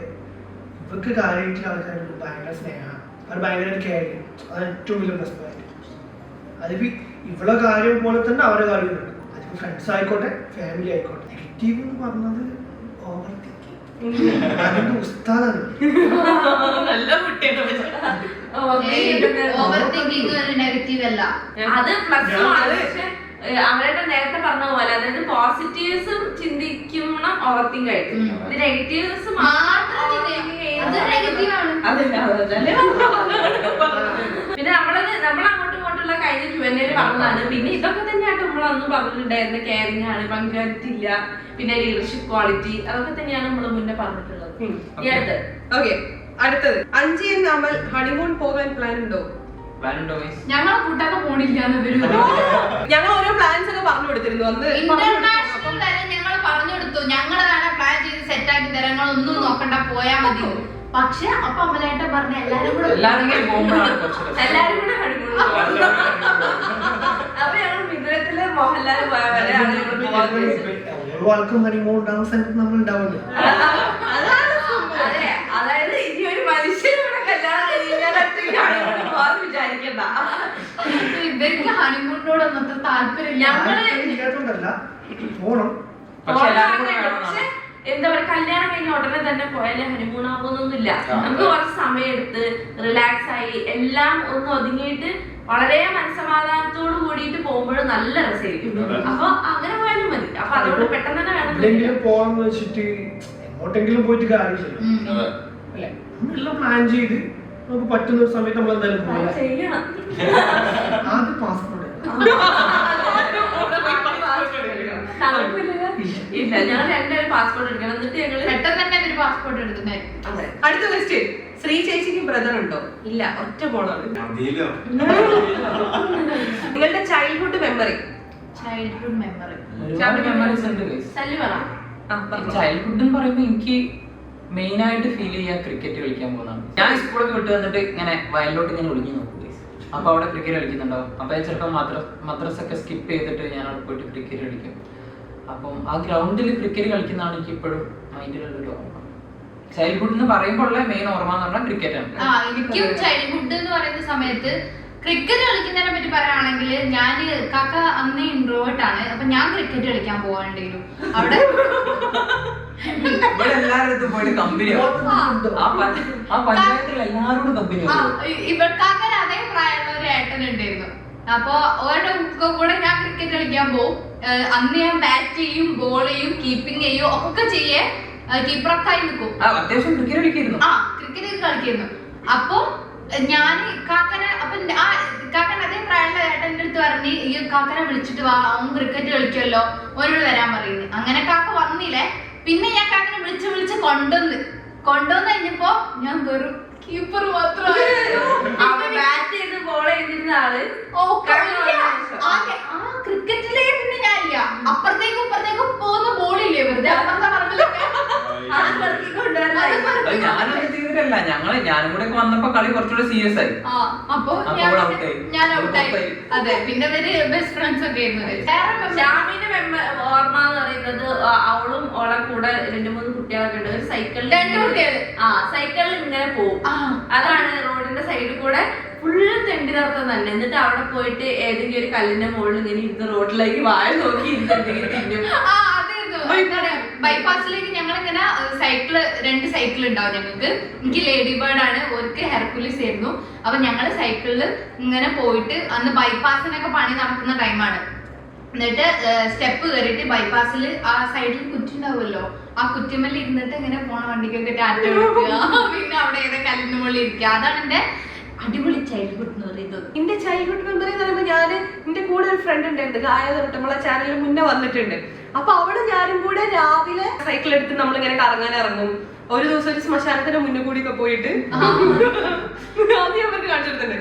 ഇവർക്ക് കാര്യമായിട്ടുള്ള ആൾക്കാർക്ക് ഭയങ്കര സ്നേഹമാണ്, അവർ ഭയങ്കര കെയർ ചെയ്യും. അതാണ് ഏറ്റവും വലിയ പ്ലസ് പോയിന്റ്. അതിപ്പോ ഇവളെ കാര്യം പോലെ തന്നെ അവരുടെ കാര്യമുണ്ട്. അതിപ്പോ ഫ്രണ്ട്സ് ആയിക്കോട്ടെ ഫാമിലി ആയിക്കോട്ടെ. നെഗറ്റീവ് എന്ന് പറഞ്ഞത് ഓവർ തിങ്കിങ്, അതിന്റെ ഉസ്താദാണ്. ഓവർ തിങ്കിങ് നെഗറ്റീവ് അല്ല, അത് പ്ലസ് പക്ഷെ അവരുടെ നേരത്തെ പറഞ്ഞ പോലെ അതായത് പോസിറ്റീവ്സും ചിന്തിക്കണം ഓവർ തിങ്ക് ആയിട്ട്, ഇത് നെഗറ്റീവ്സ് പിന്നെ നമ്മൾ അങ്ങോട്ടും ഇങ്ങോട്ടുള്ള കഴിഞ്ഞ Q&A പറഞ്ഞതാണ്. പിന്നെ ഇതൊക്കെ തന്നെയായിട്ട് നമ്മൾ അന്ന് പറഞ്ഞിട്ടുണ്ടായിരുന്ന കെയറിംഗ് ആണ്, പങ്കാളിറ്റി ഇല്ല, പിന്നെ ലീഡർഷിപ്പ് ക്വാളിറ്റി, അതൊക്കെ തന്നെയാണ് നമ്മൾ മുന്നേ പറഞ്ഞിട്ടുള്ളത്. അടുത്തത് അഞ്ചിയും നമ്മൾ ഹണിമൂൺ പോകാൻ പ്ലാൻ ഉണ്ടോ? ഞങ്ങളെ കൂട്ടാതെ പോണില്ല. ഞങ്ങൾ ഓരോ പ്ലാൻസ് ഒക്കെ പറഞ്ഞു കൊടുത്തിരുന്നു അന്ന്. ഇന്റർനാഷണൽ തരം ഞങ്ങൾ പറഞ്ഞു കൊടുത്തു, ഞങ്ങള് തന്നെ പ്ലാൻ ചെയ്ത് സെറ്റ് ആക്കി തരാം, ഞങ്ങൾ ഒന്നും നോക്കണ്ട പോയാ മതി. പക്ഷെ അപ്പൊ അമ്മലായിട്ട് പറഞ്ഞ എല്ലാരും കൂടെ ഹണിമൂൺ അപ്പൊ ഞങ്ങൾ മിഥുനത്തില് മോഹൻലാൽ പോയ വരെ ഓരോ ആൾക്കും ഹണിമൂൺ ഉണ്ടാകുന്ന സ്ഥലത്ത് നമ്മൾ ഉണ്ടാവില്ല. അതെ, അതായത് ഇനി ഒരു മനുഷ്യൻ ഇവിടെ കല്യാണം വിചാരിക്കണ്ട. ഇവർക്ക് ഹണിമൂണിനോട് ഒന്നത്തെ താല്പര്യം ഞങ്ങള് പോണം. പക്ഷെ എന്താ പറയാ, കല്യാണം കഴിഞ്ഞ ഉടനെ തന്നെ പോയാലേ ഹണിമൂൺ ആവുന്നൊന്നുമില്ല. നമുക്ക് കുറച്ച് സമയം എടുത്ത് റിലാക്സ് ആയി എല്ലാം ഒന്ന് ഒതുങ്ങിയിട്ട് വളരെ മനസ്സമാധാനത്തോട് കൂടിയിട്ട് പോകുമ്പോഴും നല്ല രസമായിരിക്കും. അപ്പൊ അങ്ങനെ പോയാലും മതി. അപ്പൊ അതുകൊണ്ട് പെട്ടെന്ന് തന്നെ വേണം പോകാന്ന് വെച്ചിട്ട് എങ്ങോട്ടെങ്കിലും പോയിട്ട് കാര്യമില്ല അല്ലെ. എല്ലാം പ്ലാൻ ചെയ്ത് നമുക്ക് പറ്റുന്ന ഒരു സമയത്ത് നമ്മൾ എന്തായാലും ചെയ്യണം. ആദ്യം പാസ്പോർട്ട് ഇല്ല, ഞങ്ങൾ രണ്ടുപേരും പാസ്പോർട്ട് എടുക്കണം. എന്നിട്ട് ഞങ്ങള് പെട്ടെന്ന് തന്നെ ഒരു പാസ്പോർട്ട് എടുക്കുന്നേ. അടുത്ത ക്വസ്റ്റ്യൻ, ശ്രീ ചേച്ചിക്ക് ബ്രദർ ഉണ്ടോ? ഇല്ല, ഒറ്റ മോളാണ്. നിങ്ങളുടെ ചൈൽഡ്ഹുഡ് മെമ്മറി ചൈൽഡ്ഹുഡ് മെമ്മറി ഒരുപാട് മെമ്മറീസ് ഉണ്ട് guys. സല്ലി പറ. ചൈൽഡ്ഹുഡ് എന്ന് പറയുമ്പോൾ എനിക്ക് മെയിൻ ആയിട്ട് ഫീൽ ചെയ്യാൻ ക്രിക്കറ്റ് കളിക്കാൻ പോകുന്നതാണ്. ഞാൻ സ്കൂളൊക്കെ വിട്ട് വന്നിട്ട് ഇങ്ങനെ വയലിലോട്ട് ഞാൻ ഒളിഞ്ഞു നോക്കും guys. അപ്പൊ അവിടെ ക്രിക്കറ്റ് കളിക്കുന്നുണ്ടാവും. അപ്പൊ ഞാൻ ചിലപ്പോൾ മദ്രസൊക്കെ സ്കിപ്പ് ചെയ്തിട്ട് ഞാൻ അവിടെ പോയിട്ട് ക്രിക്കറ്റ് കളിക്കും. അപ്പം ആ ഗ്രൗണ്ടിൽ ക്രിക്കറ്റ് കളിക്കുന്നതാണ് എനിക്ക് ഇപ്പോഴും മൈൻഡിലുള്ളൊരു ഓർമ്മ. ചൈൽഡ്ഹുഡ് എന്ന് പറയുമ്പോൾ ഉള്ള മെയിൻ ഓർമ്മ എന്ന് പറഞ്ഞാൽ ക്രിക്കറ്റ് ആണ്. എനിക്കും ചൈൽഡ്ഹുഡ് എന്ന് പറയുന്ന സമയത്ത് ക്രിക്കറ്റ് കളിക്കുന്നതിനെ പറ്റി പറയുകയാണെങ്കിൽ ഞാൻ കാക്ക അന്ന് ഇൻട്രോവേർട്ട് ആണ്. അപ്പൊ ഞാൻ ക്രിക്കറ്റ് കളിക്കാൻ പോകാണ്ടെങ്കിലും അവിടെ ഇവിടെ എല്ലാവരും പോയിട്ട് കമ്പനി ആ പഞ്ചായത്തിൽ എല്ലാവരോടും കമ്പനി ഇവർക്കാക്കൻ അതേ പ്രായമുള്ള ഒരു ഏട്ടൻ ഉണ്ടായിരുന്നു. അപ്പൊ ഓരുടെ കൂടെ ഞാൻ ക്രിക്കറ്റ് കളിക്കാൻ പോകും. അന്ന് ഞാൻ ബാറ്റ് ചെയ്യും, ബോൾ ചെയ്യും, കീപ്പിംഗ് ചെയ്യും, ഒക്കെ ചെയ്യേ കീപ്പറൊക്കെ ആയി നിൽക്കും. അത്യാവശ്യം ക്രിക്കറ്റ് കളിക്കുന്നു. ക്രിക്കറ്റ് കളിക്കുന്നു. അപ്പൊ ഞാൻ കാക്കനെ കാക്കൻ അതേ പ്രായമുള്ള ഏട്ടൻ്റെ അടുത്ത് പറഞ്ഞ് ഈ കാക്കനെ വിളിച്ചിട്ട് വാ, അവൻ ക്രിക്കറ്റ് കളിക്കുമല്ലോ, ഓരോട് വരാൻ പറയുന്നു. അങ്ങനെ കാക്ക വന്നില്ലേ. പിന്നെ ഞാൻ കാക്കനെ വിളിച്ച് കൊണ്ടുവന്ന് കഴിഞ്ഞപ്പോ ഞാൻ വെറും കീപ്പർ മാത്രമായി. ബാറ്റ് ചെയ്ത് ബോൾ ചെയ്തിരുന്ന ആള് ക്രിക്കറ്റിലേ പിന്നെ ഞാനില്ല. അപ്പുറത്തേക്കും ഇപ്പുറത്തേക്കും പോകുന്ന ബോളില്ലേ വെറുതെ അപ്പുറത്തെ പറമ്പിലൊക്കെ ഞാനൊന്നും ചെയ്തിട്ടല്ല. ഞാനും കൂടെ വന്നപ്പോ കളി കുറച്ചുകൂടെ സീരിയസ് ആയി. അപ്പൊ ഞാൻ ഔട്ടായി. അതെ, പിന്നെ ഇവര് ബെസ്റ്റ് ഫ്രണ്ട്സ് ഒക്കെ ആയിരുന്നു. ഷാമിന്റെ ഓർമ്മ എന്ന് പറയുന്നത് അവളും ഓളെ കൂടെ 2-3 കുട്ടികളൊക്കെ ഉണ്ട്. ഒരു സൈക്കിളിൽ 2 കുട്ടികള് സൈക്കിളിൽ ഇങ്ങനെ പോകും. അതാണ് റോഡിന്റെ സൈഡിൽ കൂടെ ഫുള്ള് തെണ്ടി നടത്താൻ തന്നെ. എന്നിട്ട് അവിടെ പോയിട്ട് ഏതെങ്കിലും ഒരു കല്ലിന്റെ മുകളിൽ ഇങ്ങനെ ഇരുന്ന് റോഡിലേക്ക് വായ നോക്കി ഇരുന്നെന്തെങ്കിലും തിന്നും. ബൈപ്പാസിലേക്ക് ഞങ്ങൾ ഇങ്ങനെ 2 സൈക്കിൾ ഉണ്ടാവും ഞങ്ങൾക്ക്. എനിക്ക് ലേഡി ബേർഡ് ആണ്, ഒരിക്കൽ ഹെർക്കുലിസ് ആയിരുന്നു. അപ്പൊ ഞങ്ങള് സൈക്കിളിൽ ഇങ്ങനെ പോയിട്ട് അന്ന് ബൈപ്പാസിനൊക്കെ പണി നടക്കുന്ന ടൈമാണ്. എന്നിട്ട് സ്റ്റെപ്പ് കയറിയിട്ട് ബൈപ്പാസിൽ ആ സൈഡിൽ കുറ്റി ഉണ്ടാവുമല്ലോ, ആ കുറ്റിമേൽ ഇരുന്നിട്ട് ഇങ്ങനെ പോണ വണ്ടിക്കൊക്കെ ടാറ്റ കൊടുക്കുക. പിന്നെ അവിടെ ഏതാ കല്ലിന് മുകളിൽ ഇരിക്കുക. അതാണ് എന്റെ അടിപൊളി ചൈൽഡ്ഹുഡ് എന്ന് പറയുന്നത്. എന്റെ ചൈൽഡ്ഹുഡ് മെമ്മറി എന്ന് പറയുമ്പോൾ ഞാൻ എന്റെ കൂടെ ഒരു ഫ്രണ്ട് ഉണ്ടായിരുന്നു, ഗായ തൊട്ടുള്ള ചാനലിൽ മുന്നേ വന്നിട്ടുണ്ട്. അപ്പൊ അവിടെ ഞാനും കൂടെ രാവിലെ സൈക്കിൾ എടുത്ത് നമ്മളിങ്ങനെ കറങ്ങാൻ ഇറങ്ങും. ഒരു ദിവസം ഒരു ശ്മശാനത്തിന്റെ മുന്നിൽ കൂടി ഒക്കെ പോയിട്ട് ആദ്യം അവർക്ക് കാണിച്ചിട്ടുണ്ട്.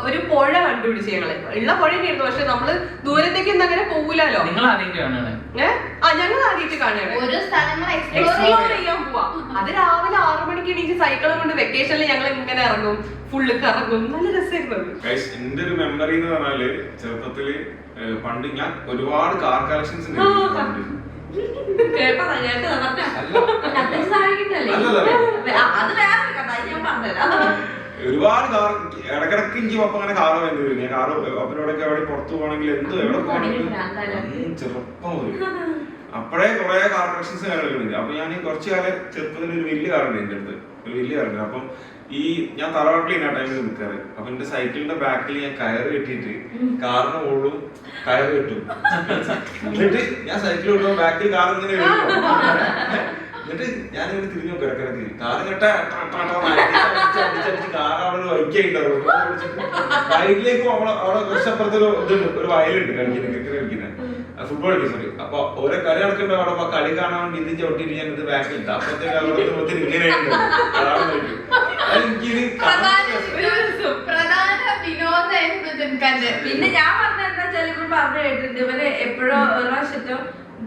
ഒരു പുഴ കണ്ടുപിടിച്ച് ഞങ്ങള് ഉള്ള പുഴയായിരുന്നു. പക്ഷെ നമ്മള് ദൂരത്തേക്കൊന്നും അങ്ങനെ പോകൂലോ. നിങ്ങൾ ആദ്യമായിട്ട് കാണാണ്? ഞങ്ങൾ ആദ്യമായിട്ട് കാണുകയാണ്. ഓരോ സ്ഥലങ്ങൾ എക്സ്പ്ലോർ ചെയ്യാൻ പോവാ. അത് രാവിലെ 6 മണിക്ക് എണീച്ച് സൈക്കിളും കൊണ്ട് വെക്കേഷനിൽ ഞങ്ങൾ ഇങ്ങനെ ഇറങ്ങും, ഫുള്ള് കറങ്ങും. നല്ല രസമായിരുന്നു. എന്റെ ഒരു മെമ്മറി എന്ന് പറഞ്ഞാല് ചെറുപ്പത്തില് പണ്ട് ഞാൻ ഒരുപാട് കാർ കളക്ഷൻസ് ഒരുപാട് കാർ ഇടക്കിടക്ക് എനിക്ക് പപ്പ അങ്ങനെ കാറ് വേണ്ടി വരും. ഞാൻ കാറ് പപ്പനോടൊക്കെ എവിടെ പുറത്തു പോകണമെങ്കിൽ എന്തോ എവിടെ പോകണമെങ്കിലും ചെറുപ്പം മുതൽ അപ്പോഴേ കുറെ കാർ കളക്ഷൻസ് കാര്യങ്ങളുണ്ട്. അപ്പൊ ഞാൻ കുറച്ചു കാലം ചെറുപ്പത്തിൽ ഒരു വലിയ കാറുണ്ട് എന്റെ അടുത്ത്, ഒരു വലിയ കാറുണ്ട്. അപ്പം ഞാൻ തറവാട്ടിൽ ആ ടൈമിൽ നിൽക്കാറ്. അപ്പൊ എന്റെ സൈക്കിളിന്റെ ബാക്കിൽ ഞാൻ കയറ് കെട്ടിയിട്ട് കാറിന് മുകളിലും കയറ് കെട്ടും. എന്നിട്ട് ഞാൻ സൈക്കിൾ വിടുമ്പോ ബാക്കിൽ കാർ ഇങ്ങനെ എന്നിട്ട് ഞാനിങ്ങനെ തിരിഞ്ഞു നോക്കും ഇടക്കിടക്ക്. കാറ് കെട്ട കാർ അവിടെ വൈക്കുണ്ടാവും. വയലിലേക്ക് അവിടെ കുറച്ചപ്പുറത്ത് ഒരു വയലുണ്ട് കളിക്കുന്നത്, ക്രിക്കറ്റ് കളിക്കുന്നത്, ഫുട്ബോൾ കളിക്കുന്നത്. സോറി. അപ്പൊ ഓരോ കളി നടക്കുമ്പോ അവിടെ കളി കാണാൻ വേണ്ടി ഇത് ചവിട്ടിട്ട് ഞാൻ ഇത് ബാക്കിൽ ഇട്ടു. അപ്പത്തേക്ക് അവിടെ ഇങ്ങനെയുണ്ട്. അതാണ് പ്രധാന വിനോദമായിരുന്നു. പിന്നെ ഞാൻ പറഞ്ഞ എന്താ വെച്ചാൽ ഇപ്പൊ പറഞ്ഞു കേട്ടിട്ടുണ്ട് ഇവര് എപ്പോഴും ഒരു പ്രാവശ്യത്തോ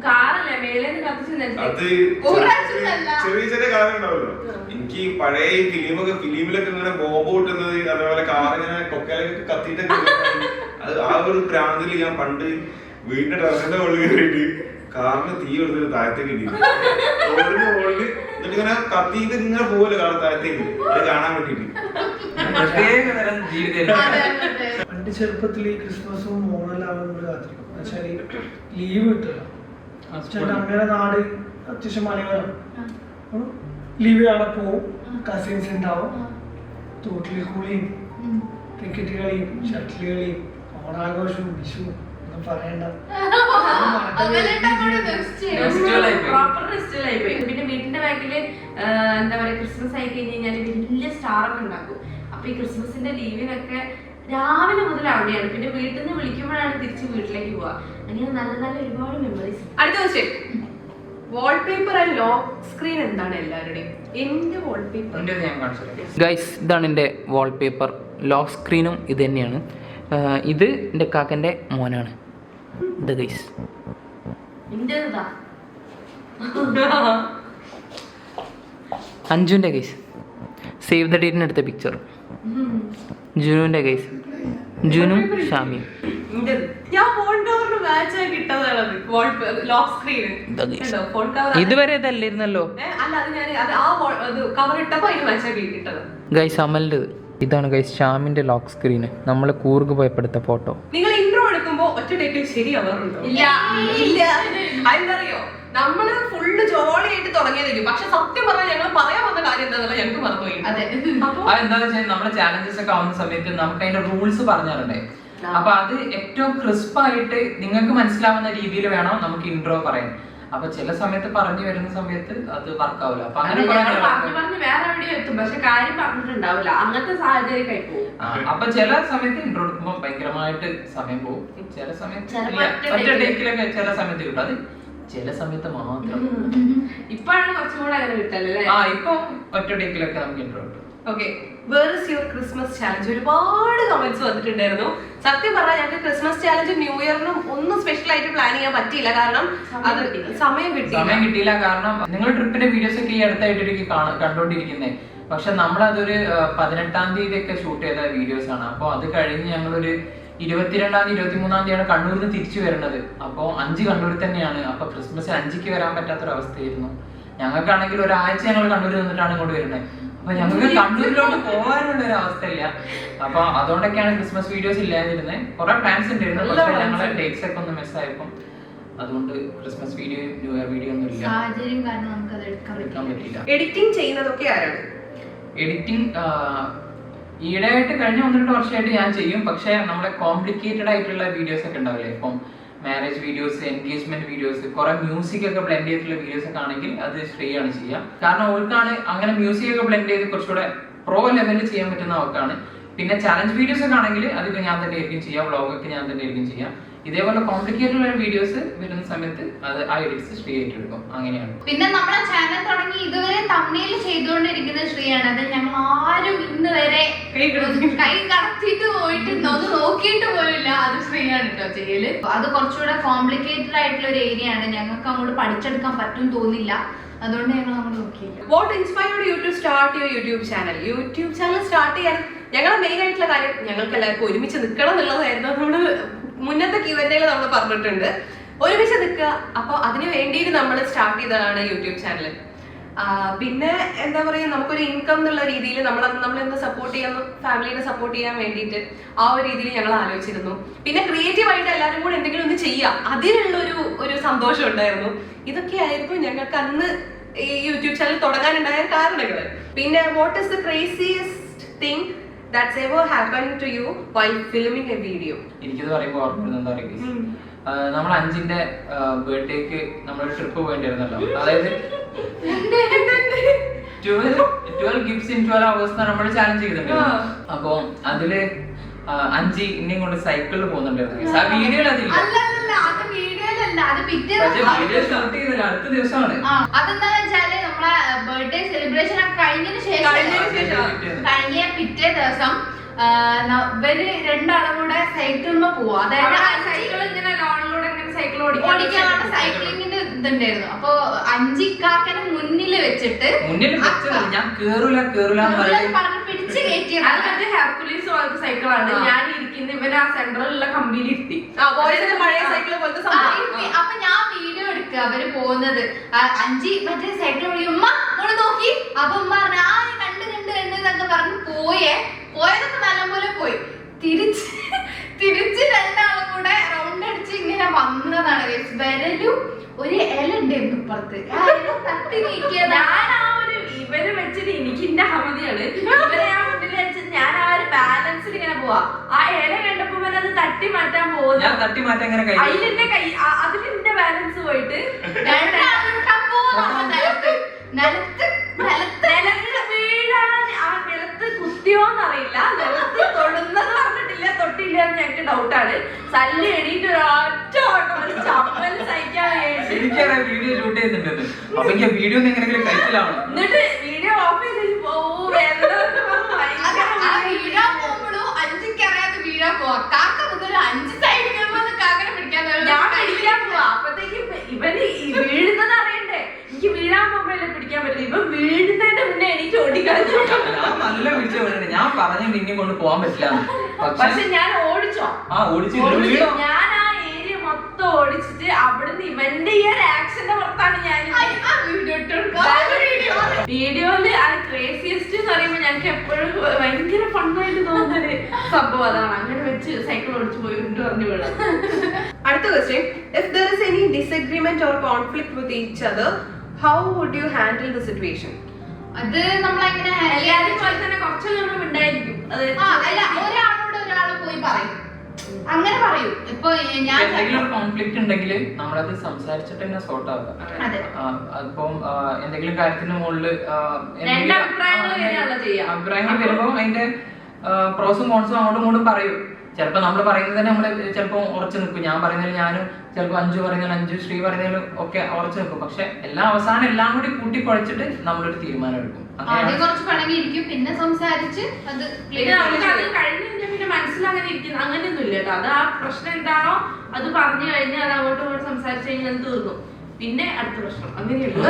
കാറല്ലേ മേലേന്ന് കത്തിച്ച് ചെറിയ ചെറിയ കാലം ഉണ്ടാവല്ലോ. എനിക്ക് പഴയ ഫിലിമിലൊക്കെ ഇങ്ങനെ ബോംബ് കിട്ടുന്നത്, അതേപോലെ കാറിങ്ങനെ കൊക്കയിലൊക്കെ കത്തിയിട്ടൊക്കെ അത് ആ ഒരു പ്രാന്തില് ഞാൻ പണ്ട് വീടിന്റെ ടെറസിന്റെ മുകളിൽ കയറിയിട്ട് കാറിന് തീ കൊടുത്തിട്ട് താഴത്തേക്ക് ഇട്ടിട്ട് ഓടിന് മുകളില് എന്നിട്ട് ഇങ്ങനെ കത്തിയിട്ട് ഇങ്ങനെ പോവല്ലോ കാർ താഴത്തേക്ക്, അത് കാണാൻ വേണ്ടിട്ട്. പണ്ട് ചെറുപ്പത്തിൽ ഈ ക്രിസ്മസും ഓണമെല്ലാം കാത്തിരിക്കും. എന്നുവെച്ചാൽ ലീവ് കിട്ടില്ല. അങ്ങനെ നാട് അത്യാവശ്യം മലയോരം ലീവ് കാണാൻ പോവും. കസിൻസ് ഉണ്ടാവും. തോട്ടിൽ കുളിയും ക്രിക്കറ്റ് കളിയും ഷട്ടിൽ കളിയും ഓണാഘോഷവും വിഷുവും ഒന്നും പറയണ്ട. പിന്നെ വീട്ടിന്റെ ബാക്കില് എന്താ പറയാ ക്രിസ്മസ് ആയി കഴിഞ്ഞാല് വലിയ സ്റ്റാർ ഒക്കെ ഉണ്ടാക്കും. അപ്പൊ ഈ ക്രിസ്മസിന്റെ ലീവിനൊക്കെ രാവിലെ മുതൽ അവിടെയാണ്. പിന്നെ വീട്ടിൽ നിന്ന് വിളിക്കുമ്പോഴാണ് തിരിച്ച് വീട്ടിലേക്ക് പോവാ. അങ്ങനെ നല്ല നല്ല ഒരുപാട് മെമ്മറീസ്. അടുത്ത question, wallpaper and lock screen എന്താണ് എല്ലാവരുടെയും? എന്റെ വാൾപേപ്പർ ഗൈസ് ഇതാണ് എൻ്റെ വാൾപേപ്പർ. ലോക്ക് സ്ക്രീനും ഇത് തന്നെയാണ്. ഇത് എൻ്റെ കാക്കൻ്റെ മോനാണ്. ഇന്റേതാ അഞ്ജുവിൻ്റെ കേസ് സേവ് ദ ഡേറ്റിന് എടുത്ത പിക്ചർ. ജുനുവിൻ്റെ കേസ് ജുനും ഷാമിയും. ഞാൻ ഫോൺ കവറിന് മാച്ച് ആക്കി ഇട്ടതാണത്. ലോക്ക് സ്ക്രീൻ ഫോൺ കവർ ഇതുവരെ ഇതല്ലായിരുന്നല്ലോ. അല്ല, അത് ഞാൻ കവർ ഇട്ടപ്പോ അതിന് മാച്ച് ആക്കി ഇട്ടത്. ഗൈസ് അമലിൻ്റെ ഇതാണ് ഗൈസ് ഷാമിന്റെ ലോക്ക് സ്ക്രീന്. നമ്മൾ കൂർഗ് പോയപ്പെടുത്ത ഫോട്ടോ. നിങ്ങൾ ഇൻട്രോ എടുക്കുമ്പോ ഒറ്റ ടേക്കിൽ ശരിയാവാറുണ്ടോ? ഇല്ല. അതെന്തറിയോ, നമ്മള് ഫുള്ള് ജോളിയായിട്ട് തുടങ്ങിയതായിരിക്കും, പക്ഷെ സത്യം പറഞ്ഞാൽ ഞങ്ങൾ പറയാൻ വന്ന കാര്യം എന്താണെന്നുള്ള ഞങ്ങൾക്ക് മറന്നുപോയി. അതെന്താന്ന് വെച്ചാൽ നമ്മുടെ ചാലഞ്ചസ് ഒക്കെ ആവുന്ന സമയത്ത് നമുക്ക് അതിന്റെ റൂൾസ് പറഞ്ഞിട്ടുണ്ടേ. അപ്പൊ അത് ഏറ്റവും ക്രിസ്പ് ആയിട്ട് നിങ്ങൾക്ക് മനസ്സിലാവുന്ന രീതിയിൽ വേണം നമുക്ക് ഇൻട്രോ പറയാൻ. അപ്പൊ ചില സമയത്ത് പറഞ്ഞു വരുന്ന സമയത്ത് അത് വർക്ക് ആവില്ല. അപ്പൊ അങ്ങനെ പറഞ്ഞു വേറെ എവിടെയോ എത്തും, പക്ഷെ കാര്യം പറഞ്ഞിട്ടുണ്ടാവില്ല. അങ്ങനത്തെ സാഹചര്യം കഴിപ്പോവും. അപ്പൊ ചില സമയത്ത് ഇൻട്രോ എടുക്കുമ്പോ ഭയങ്കരമായിട്ട് സമയം പോകും. ചില സമയത്ത് ഒറ്റ ടേക്കിലൊക്കെ ചില സമയത്ത് കിട്ടും. അത് ചില സമയത്ത് മാത്രം. ഇപ്പോഴാണ് കുറച്ചും കൂടെ അങ്ങനെ കിട്ടല്ലേ? ഇപ്പൊ ഒറ്റ ടേക്കിലൊക്കെ നമുക്ക് ഇൻട്രോ കിട്ടും. Okay, where is your Christmas challenge? ഒരുപാട് കമന്റ്സ് വന്നിട്ടുണ്ടായിരുന്നു. സത്യം പറഞ്ഞാൽ ഞങ്ങൾക്ക് ക്രിസ്മസ് ചാലഞ്ച് ന്യൂ ഇയറിനും ഒന്നും സ്പെഷ്യൽ ആയിട്ട് പ്ലാൻ ചെയ്യാൻ പറ്റിയില്ല. കാരണം അത് സമയം കിട്ടിയില്ല. കാരണം നിങ്ങൾ ട്രിപ്പിന്റെ വീഡിയോസ് ഒക്കെ ഈ അടുത്തായിട്ട് കണ്ടോണ്ടിരിക്കുന്നേ. പക്ഷെ നമ്മളതൊരു 18-ാം തീയതി ഒക്കെ ഷൂട്ട് ചെയ്ത വീഡിയോസ് ആണ്. അപ്പൊ അത് കഴിഞ്ഞ് ഞങ്ങളൊരു 22-ാം തീയതി 23-ാം തീയതിയാണ് കണ്ണൂരിൽ നിന്ന് തിരിച്ചു വരുന്നത്. അപ്പോൾ 5 കണ്ണൂരിൽ തന്നെയാണ്. അപ്പൊ ക്രിസ്മസ് 5-ക്ക് വരാൻ പറ്റാത്തൊരവസ്ഥയായിരുന്നു. ഞങ്ങൾക്കാണെങ്കിൽ ഒരാഴ്ച ഞങ്ങൾ കണ്ണൂരിൽ നിന്നിട്ടാണ് ഇങ്ങോട്ട് വരുന്നത്. അപ്പൊ ഞങ്ങൾക്ക് കണ്ണൂരിലോട്ട് പോകാനുള്ള ഒരു അവസ്ഥയില്ല. അപ്പൊ അതുകൊണ്ടൊക്കെയാണ് ക്രിസ്മസ് വീഡിയോസ് ഇല്ലാതിരുന്നത്. കുറെ പ്ലാൻസ് ഉണ്ടായിരുന്നു, പക്ഷെ ഞങ്ങളെ ഡേറ്റ്സ് ഒക്കെ ഒന്ന് മിസ് ആയപ്പോൾ അതുകൊണ്ട് Christmas video new year video ഒന്നും ഇല്ല. സാഹചര്യം കാരണം നമുക്ക് അത് എടുക്കാൻ പറ്റില്ല. എഡിറ്റിംഗ് ചെയ്യുന്നതൊക്കെ ആരാണ്? എഡിറ്റിംഗ് ഈയിടെയായിട്ട് കഴിഞ്ഞ 1-2 വർഷമായിട്ട് ഞാൻ ചെയ്യും. പക്ഷെ നമ്മളെ കോംപ്ലിക്കേറ്റഡ് ആയിട്ടുള്ള വീഡിയോസ് ഒക്കെ ഉണ്ടാവില്ലേ, ഇപ്പം മാരേജ് വീഡിയോസ്, എൻഗേജ്മെന്റ് വീഡിയോസ്, കുറെ മ്യൂസിക് ഒക്കെ ബ്ലെൻഡ് ചെയ്തിട്ടുള്ള വീഡിയോസ് ഒക്കെ ആണെങ്കിൽ അത് ശ്രീയാണ് ചെയ്യുക. കാരണം ഓൾക്കാണ് അങ്ങനെ മ്യൂസിക് ഒക്കെ ബ്ലെൻഡ് ചെയ്ത് കുറച്ചുകൂടെ പ്രോ ലെവലിൽ ചെയ്യാൻ പറ്റുന്ന അവക്കാണ്. പിന്നെ ചാലഞ്ച് വീഡിയോസ് ഒക്കെ ആണെങ്കിൽ അതൊക്കെ ഞാൻ തന്നെ ആയിരിക്കും ചെയ്യുക. വ്ളോഗൊക്കെ ഞാൻ തന്നെ ആയിരിക്കും ചെയ്യുക. ഇതേപോലെ കോംപ്ലിക്കേറ്റഡ് ആയ വീഡിയോസ് വരുന്ന സമയത്ത് അത് ആ എഡിറ്റ്സ് ശ്രീ ഏറ്റെടുക്കും. അങ്ങനെയാണ്. പിന്നെ നമ്മളെ ചാനൽ തുടങ്ങി ഇതുവരെ തമ്മിൽ ചെയ്തുകൊണ്ടിരിക്കുന്നത് ശ്രീയാണ്. അത് ഞങ്ങൾ ആരും ഇന്ന് വരെ കൈ കടത്തിയിട്ട് പോയിട്ട് നോക്കിയിട്ട് പോലില്ല. അത് ശ്രീയാണ് കേട്ടോ ചെയ്യല്. അത് കുറച്ചുകൂടെ കോംപ്ലിക്കേറ്റഡ് ആയിട്ടുള്ള ഒരു ഏരിയ ആണ്. ഞങ്ങൾക്ക് അങ്ങോട്ട് പഠിച്ചെടുക്കാൻ പറ്റും തോന്നില്ല. അതുകൊണ്ട് ഞങ്ങൾ അങ്ങോട്ട് നോക്കിയില്ല. What inspired you to start your YouTube channel? YouTube channel start ചെയ്യാൻ ഞങ്ങളുടെ മെയിൻ ആയിട്ടുള്ള കാര്യം ഞങ്ങൾക്ക് എല്ലാവർക്കും ഒരുമിച്ച് നിൽക്കണം എന്നുള്ളതായിരുന്നു. നമ്മള് മുന്നത്തെ Q&A നമ്മൾ പറഞ്ഞിട്ടുണ്ട്, ഒരുമിച്ച് നിൽക്കുക. അപ്പോൾ അതിന് വേണ്ടിയിട്ട് നമ്മൾ സ്റ്റാർട്ട് ചെയ്തതാണ് യൂട്യൂബ് ചാനൽ. പിന്നെ എന്താ പറയുക, നമുക്കൊരു ഇൻകം എന്നുള്ള രീതിയിൽ നമ്മളെന്താ സപ്പോർട്ട് ചെയ്യാൻ, ഫാമിലിനെ സപ്പോർട്ട് ചെയ്യാൻ വേണ്ടിയിട്ട് ആ ഒരു രീതിയിൽ ഞങ്ങൾ ആലോചിച്ചിരുന്നു. പിന്നെ ക്രിയേറ്റീവായിട്ട് എല്ലാവരും കൂടെ എന്തെങ്കിലും ഒന്ന് ചെയ്യാം, അതിനുള്ള ഒരു സന്തോഷം ഉണ്ടായിരുന്നു. ഇതൊക്കെയായിരുന്നു ഞങ്ങൾക്ക് അന്ന് ഈ യൂട്യൂബ് ചാനൽ തുടങ്ങാനുണ്ടായ കാരണങ്ങൾ. പിന്നെ what is the craziest thing that's ever happened to you while filming a video? എനിക്കിത് പറയുമ്പോൾ ഓർമ്മ എന്താ പറയുക, നമ്മൾ 5-ന്റെ ബർത്ത്ഡേക്ക് നമ്മൾ ട്രിപ്പ് പോയിട്ടിരുന്നല്ലോ. അതായത് 12 gifts in 12 hours നമ്മൾ ചാലഞ്ച് ചെയ്തിട്ടുണ്ടായിരുന്നു. അപ്പൊ അതില് 5 ഇന്നെയും കൊണ്ട് സൈക്കിളിൽ പോകുന്നുണ്ടായിരുന്നു. ആ വീഡിയോയിൽ അതില്ല. വീഡിയോ ഷൂട്ട് ചെയ്തില്ല, അടുത്ത ദിവസമാണ്. അതെന്താന്ന് വെച്ചാല് നമ്മളെ ബർത്ത്ഡേ സെലിബ്രേഷൻ ഒക്കെ കഴിഞ്ഞതിന് ശേഷം കഴിഞ്ഞ പിറ്റേ ദിവസം ഇവര് രണ്ടാളും കൂടെ സൈക്കിളിന് പോവാ. അതായത് സൈക്കിൾ ഇങ്ങനെ ലോണിലൂടെ സൈക്കിൾ ഓടിക്കാനുള്ള സൈക്ലിങ്ങിന്റെ ഇതുണ്ടായിരുന്നു. അപ്പൊ 5 കാക്കനെ മുന്നിൽ വെച്ചിട്ട് ഞാൻ കേറൂല പറഞ്ഞ് പിടിച്ച് കയറ്റിയത്. അത് മറ്റേ ഹെർക്കുലീസ് പോലത്തെ സൈക്കിളാണ്. ഞാൻ ഇരിക്കുന്ന ഇവൻ ആ സെന്ററിലുള്ള കമ്പിയിൽ ഇരുത്തി. പഴയ സൈക്കിൾ പോലത്തെ സംഭവം. അപ്പൊ ഞാൻ വീഡിയോ എടുക്കുക അവര് പോകുന്നത്. 5 മറ്റേ സൈക്കിൾ വിളി ഉമ്മ ഇങ്ങോട്ട് നോക്കി. അപ്പൊ ഉമ്മ പറഞ്ഞു ആ കണ്ട് എന്നൊക്കെ പറഞ്ഞ് പോയതൊക്കെ നല്ലപോലെ പോയി. തിരിച്ച് രണ്ടാളും കൂടെ റൗണ്ട് അടിച്ച് ഇങ്ങനെ വന്നതാണ്. വിരലും ഒരു ഇല ഉണ്ടായിരുന്നു ഇപ്പുറത്ത്. തട്ടി നീക്കിയത്. ഞാൻ ആ ഒരു ഇവര് വെച്ചിട്ട് എനിക്ക് എന്റെ അഹമ്മതിയാണ്. ഇവരെ ഞാൻ മുന്നിൽ വെച്ചിട്ട് ഞാൻ ആ ഒരു ബാലൻസിൽ ഇങ്ങനെ പോവാ. ആ ഇല കണ്ടപ്പോ അത് തട്ടി മാറ്റാൻ പോകുന്നു. അതിലെന്റെ കൈ അതിലെന്റെ ബാലൻസ് പോയിട്ട് നിലത്ത് കുത്തിയോന്നറിയില്ല. നിലത്ത് തൊടുന്നത് പറഞ്ഞിട്ടില്ല, തൊട്ടില്ല എന്ന് ഞങ്ങൾക്ക് ഡൗട്ടാണ്. സല്ലി എണീറ്റ് ഒരൊറ്റ ഓട്ടം ചമ്മൽ സഹിക്കാൻ വീഡിയോ ഷൂട്ട് ചെയ്യുന്നുണ്ട്. അപ്പൊ വീഡിയോ എന്നിട്ട് വീഡിയോ ഓഫ് ചെയ്ത് വേദന വീഴാൻ പോകുമ്പോഴും 5 അറിയാതെ വീഴാൻ പോവാ. കാക്ക മുതൽ 5 സൈഡ് കാക്കനെ പിടിക്കാൻ വീഴാൻ പോവാ. അപ്പത്തേക്ക് ഇവന് വീഴുന്നത് അറിയണ്ടേ, എനിക്ക് വീഴാൻ പോകുമ്പോഴല്ലേ പിടിക്കാൻ പറ്റില്ല. ഇവൻ വീഴുന്നതിന്റെ മുന്നേ എനിക്ക് ഓടിക്കളഞ്ഞു. ഞാൻ നല്ല വീഴ്ച വീഴുന്നുണ്ട്. ഞാൻ പറഞ്ഞു നിന്നെ കൊണ്ട് പോകാൻ പറ്റില്ല, പക്ഷെ ഞാൻ ഓടിച്ചോ, ഓടിച്ചു. ഞാൻ ആ ഏരിയ മൊത്തം ഓടിച്ചിട്ട് അവിടുന്ന് ഇവന്റെ ഈ ഒരു ആക്ഷന്റെ പുറത്താണ് ഞാൻ വീഡിയോയില് അത് ക്രേസിയസ്റ്റ് എന്ന് പറയുമ്പോ ഞങ്ങൾക്ക് എപ്പോഴും ഭയങ്കര ഫണ്ണായിട്ട് തോന്നുന്നൊരു സംഭവം അതാണ്. അങ്ങനെ വെച്ച് സൈക്കിൾ ഓടിച്ചു പോയി പറഞ്ഞു വീഴാം. അടുത്ത question, if there is any disagreement or conflict with each other, how would you handle the situation? അത് നമ്മളെങ്ങനെ എല്ലാവരും പോലെ തന്നെ കുറച്ചൊന്നും ഉണ്ടായിരിക്കും. അത് അല്ല, ഒരാളോട് ഒരാൾ പോയി പറയും, അങ്ങനെ പറയൂ. ഇപ്പൊ ഞാൻ എന്തെങ്കിലും ഒരു കോൺഫ്ലിക്റ്റ് ഉണ്ടെങ്കിൽ നമ്മളത് സംസാരിച്ചിട്ട് തന്നെ സോർട്ട് ആവുക. അതെ, അപ്പം എന്തെങ്കിലും കാര്യത്തിന് മുകളിൽ അഭിപ്രായങ്ങൾ വരുമ്പോൾ അതിന്റെ പ്രോസും കോൺസും അങ്ങോട്ടും ഇങ്ങോട്ടും പറയും. ചിലപ്പോൾ നമ്മൾ പറയുന്നത് തന്നെ നമ്മള് ചിലപ്പോൾ ഉറച്ചു നിൽക്കും. ഞാൻ പറയുന്നതിൽ ഞാനും, ചിലപ്പോൾ അഞ്ചു പറയുന്നതിൽ അഞ്ചു, ശ്രീ പറയുന്നതിലും ഒക്കെ ഉറച്ചു നിൽക്കും. പക്ഷെ അവസാനം എല്ലാം കൂടി കൂട്ടി കുഴച്ചിട്ട് നമ്മളൊരു തീരുമാനം എടുക്കും. ആദ്യം കുറച്ച് പണങ്ങിയിരിക്കും, പിന്നെ സംസാരിച്ച് അത് കഴിഞ്ഞ പിന്നെ മനസ്സിലങ്ങനെ ഇരിക്കുന്നു. അങ്ങനെയൊന്നും ഇല്ല കേട്ടോ. അത് ആ പ്രശ്നം എന്താണോ അത് പറഞ്ഞു കഴിഞ്ഞാൽ അത് അങ്ങോട്ടും ഇങ്ങോട്ടും സംസാരിച്ചു കഴിഞ്ഞാൽ അത് തീർന്നു. പിന്നെ അടുത്ത പ്രശ്നം അങ്ങനെയുള്ളൂ.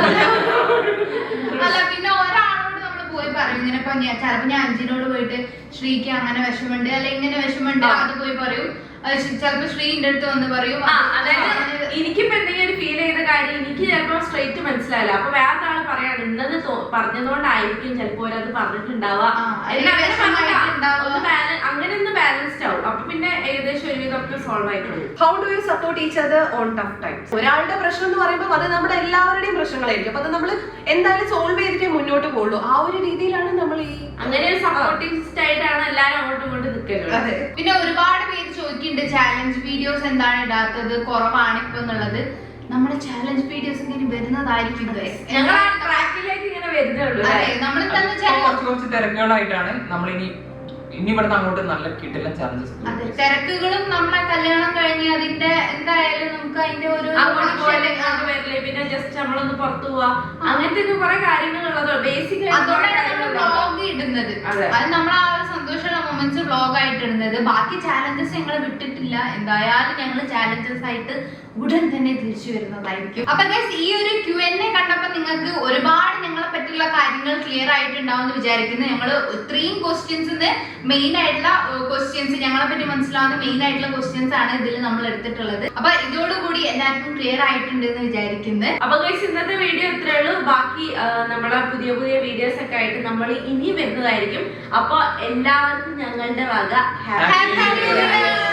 അല്ല, പിന്നെ ഒരാളോട് നമ്മൾ പോയി പറയും. ഇങ്ങനെ ഇപ്പൊ ചിലപ്പോ ഞാൻ അഞ്ചിനോട് പോയിട്ട് ശ്രീക്ക് അങ്ങനെ വിഷമുണ്ട് അല്ലെ ഇങ്ങനെ വിഷമുണ്ട് അത് പോയി പറയും. ചിലപ്പോ ശ്രീന്റെ അടുത്ത് വന്ന് പറയും. അതായത് എനിക്കിപ്പോ എന്തെങ്കിലും ഒരു ഫീൽ ചെയ്ത കാര്യം എനിക്ക് ചിലപ്പോ സ്ട്രേറ്റ് മനസ്സിലായില്ല. അപ്പൊ വേറെ ആള് പറയാണ് ഇന്നത് പറഞ്ഞതുകൊണ്ടായിരിക്കും ചിലപ്പോ അത് പറഞ്ഞിട്ടുണ്ടാവുക. അങ്ങനെ ഒന്ന് ബാലൻസ്ഡ് ആവും. അപ്പൊ പിന്നെ ഏകദേശം ഒരുവിധമൊക്കെ സോൾവ് ആയിട്ടുണ്ട്. How do you support each other on tough times? ഒരാളുടെ പ്രശ്നം എന്ന് പറയുമ്പോൾ അത് നമ്മുടെ എല്ലാവരുടെയും പ്രശ്നങ്ങളായിരിക്കും. അപ്പൊ അത് നമ്മൾ എന്തായാലും സോൾവ് ചെയ്തിട്ടേ മുന്നോട്ട് പോകുള്ളൂ. ആ ഒരു രീതിയിലാണ് നമ്മൾ ഈ അങ്ങനെ ഒരു സപ്പോർട്ടിംഗ് സ്റ്റൈലാണ് എല്ലാരും അങ്ങോട്ടും ഇങ്ങോട്ട് നിൽക്കുന്നത്. പിന്നെ ഒരുപാട് പേര് ചോദിക്കുന്നുണ്ട് ചാലഞ്ച് വീഡിയോസ് എന്താണ് ഇടാത്തത്, കുറവാണ് ഇപ്പൊ എന്നുള്ളത്. നമ്മുടെ ചാലഞ്ച് വീഡിയോസ് ഇങ്ങനെ വരുന്നതായിരിക്കും. ഞങ്ങൾ ആ ട്രാക്കിലേക്ക് ഇങ്ങനെ വരുന്നുള്ളൂ. നമ്മൾ കുറച്ച് തിരക്കുകളായിട്ടാണ് നമ്മളിനി ഇവിടുന്ന് അങ്ങോട്ട് നല്ല കിട്ടില്ല ചാലഞ്ചസ്. തിരക്കുകളും നമ്മളെ കല്യാണം കഴിഞ്ഞ് അതിന്റെ എന്തായാലും നമുക്ക് അതിന്റെ ഒരു വരില്ലേ, പിന്നെ ജസ്റ്റ് നമ്മളൊന്ന് പുറത്തു പോവാ, അങ്ങനത്തെ കുറെ കാര്യങ്ങളുള്ളത് ബേസിക്. അതുകൊണ്ടാണ് നമ്മൾ വ്ളോഗ് ഇടുന്നത്. അത് നമ്മൾ ആ ഒരു സന്തോഷമുള്ള മൊമെന്റ്സ് വ്ളോഗ് ആയിട്ട് ഇടുന്നത്. ബാക്കി ചാലഞ്ചസ് ഞങ്ങൾ വിട്ടിട്ടില്ല. എന്തായാലും ഞങ്ങൾ ചാലഞ്ചസ് ആയിട്ട് ഉടൻ തന്നെ തിരിച്ചു വരുന്നതായിരിക്കും. അപ്പൊ ഗൈസ്, ഈ ഒരു Q&A കണ്ടപ്പോ നിങ്ങൾക്ക് ഒരുപാട് ഞങ്ങളെ പറ്റിയുള്ള കാര്യങ്ങൾ ക്ലിയർ ആയിട്ടുണ്ടാവും എന്ന് വിചാരിക്കുന്നു. ഞങ്ങൾ ഇത്രയും ക്വസ്റ്റ്യൻസ്, മെയിൻ ആയിട്ടുള്ള ക്വസ്റ്റ്യൻസ്, ഞങ്ങളെ പറ്റി മനസ്സിലാവുന്ന മെയിൻ ആയിട്ടുള്ള ക്വസ്റ്റ്യൻസ് ആണ് ഇതിൽ നമ്മൾ എടുത്തിട്ടുള്ളത്. അപ്പൊ ഇതോടുകൂടി എല്ലാവർക്കും ക്ലിയർ ആയിട്ടുണ്ട് എന്ന് വിചാരിക്കുന്നത്. അപ്പൊ ഗൈസ്, ഇന്നത്തെ വീഡിയോ ഇത്രയേ ഉള്ളൂ. ബാക്കി നമ്മളെ പുതിയ പുതിയ വീഡിയോസ് ഒക്കെ ആയിട്ട് നമ്മൾ ഇനി വരുന്നതായിരിക്കും. അപ്പൊ എല്ലാവർക്കും ഞങ്ങളുടെ വക ഹാപ്പി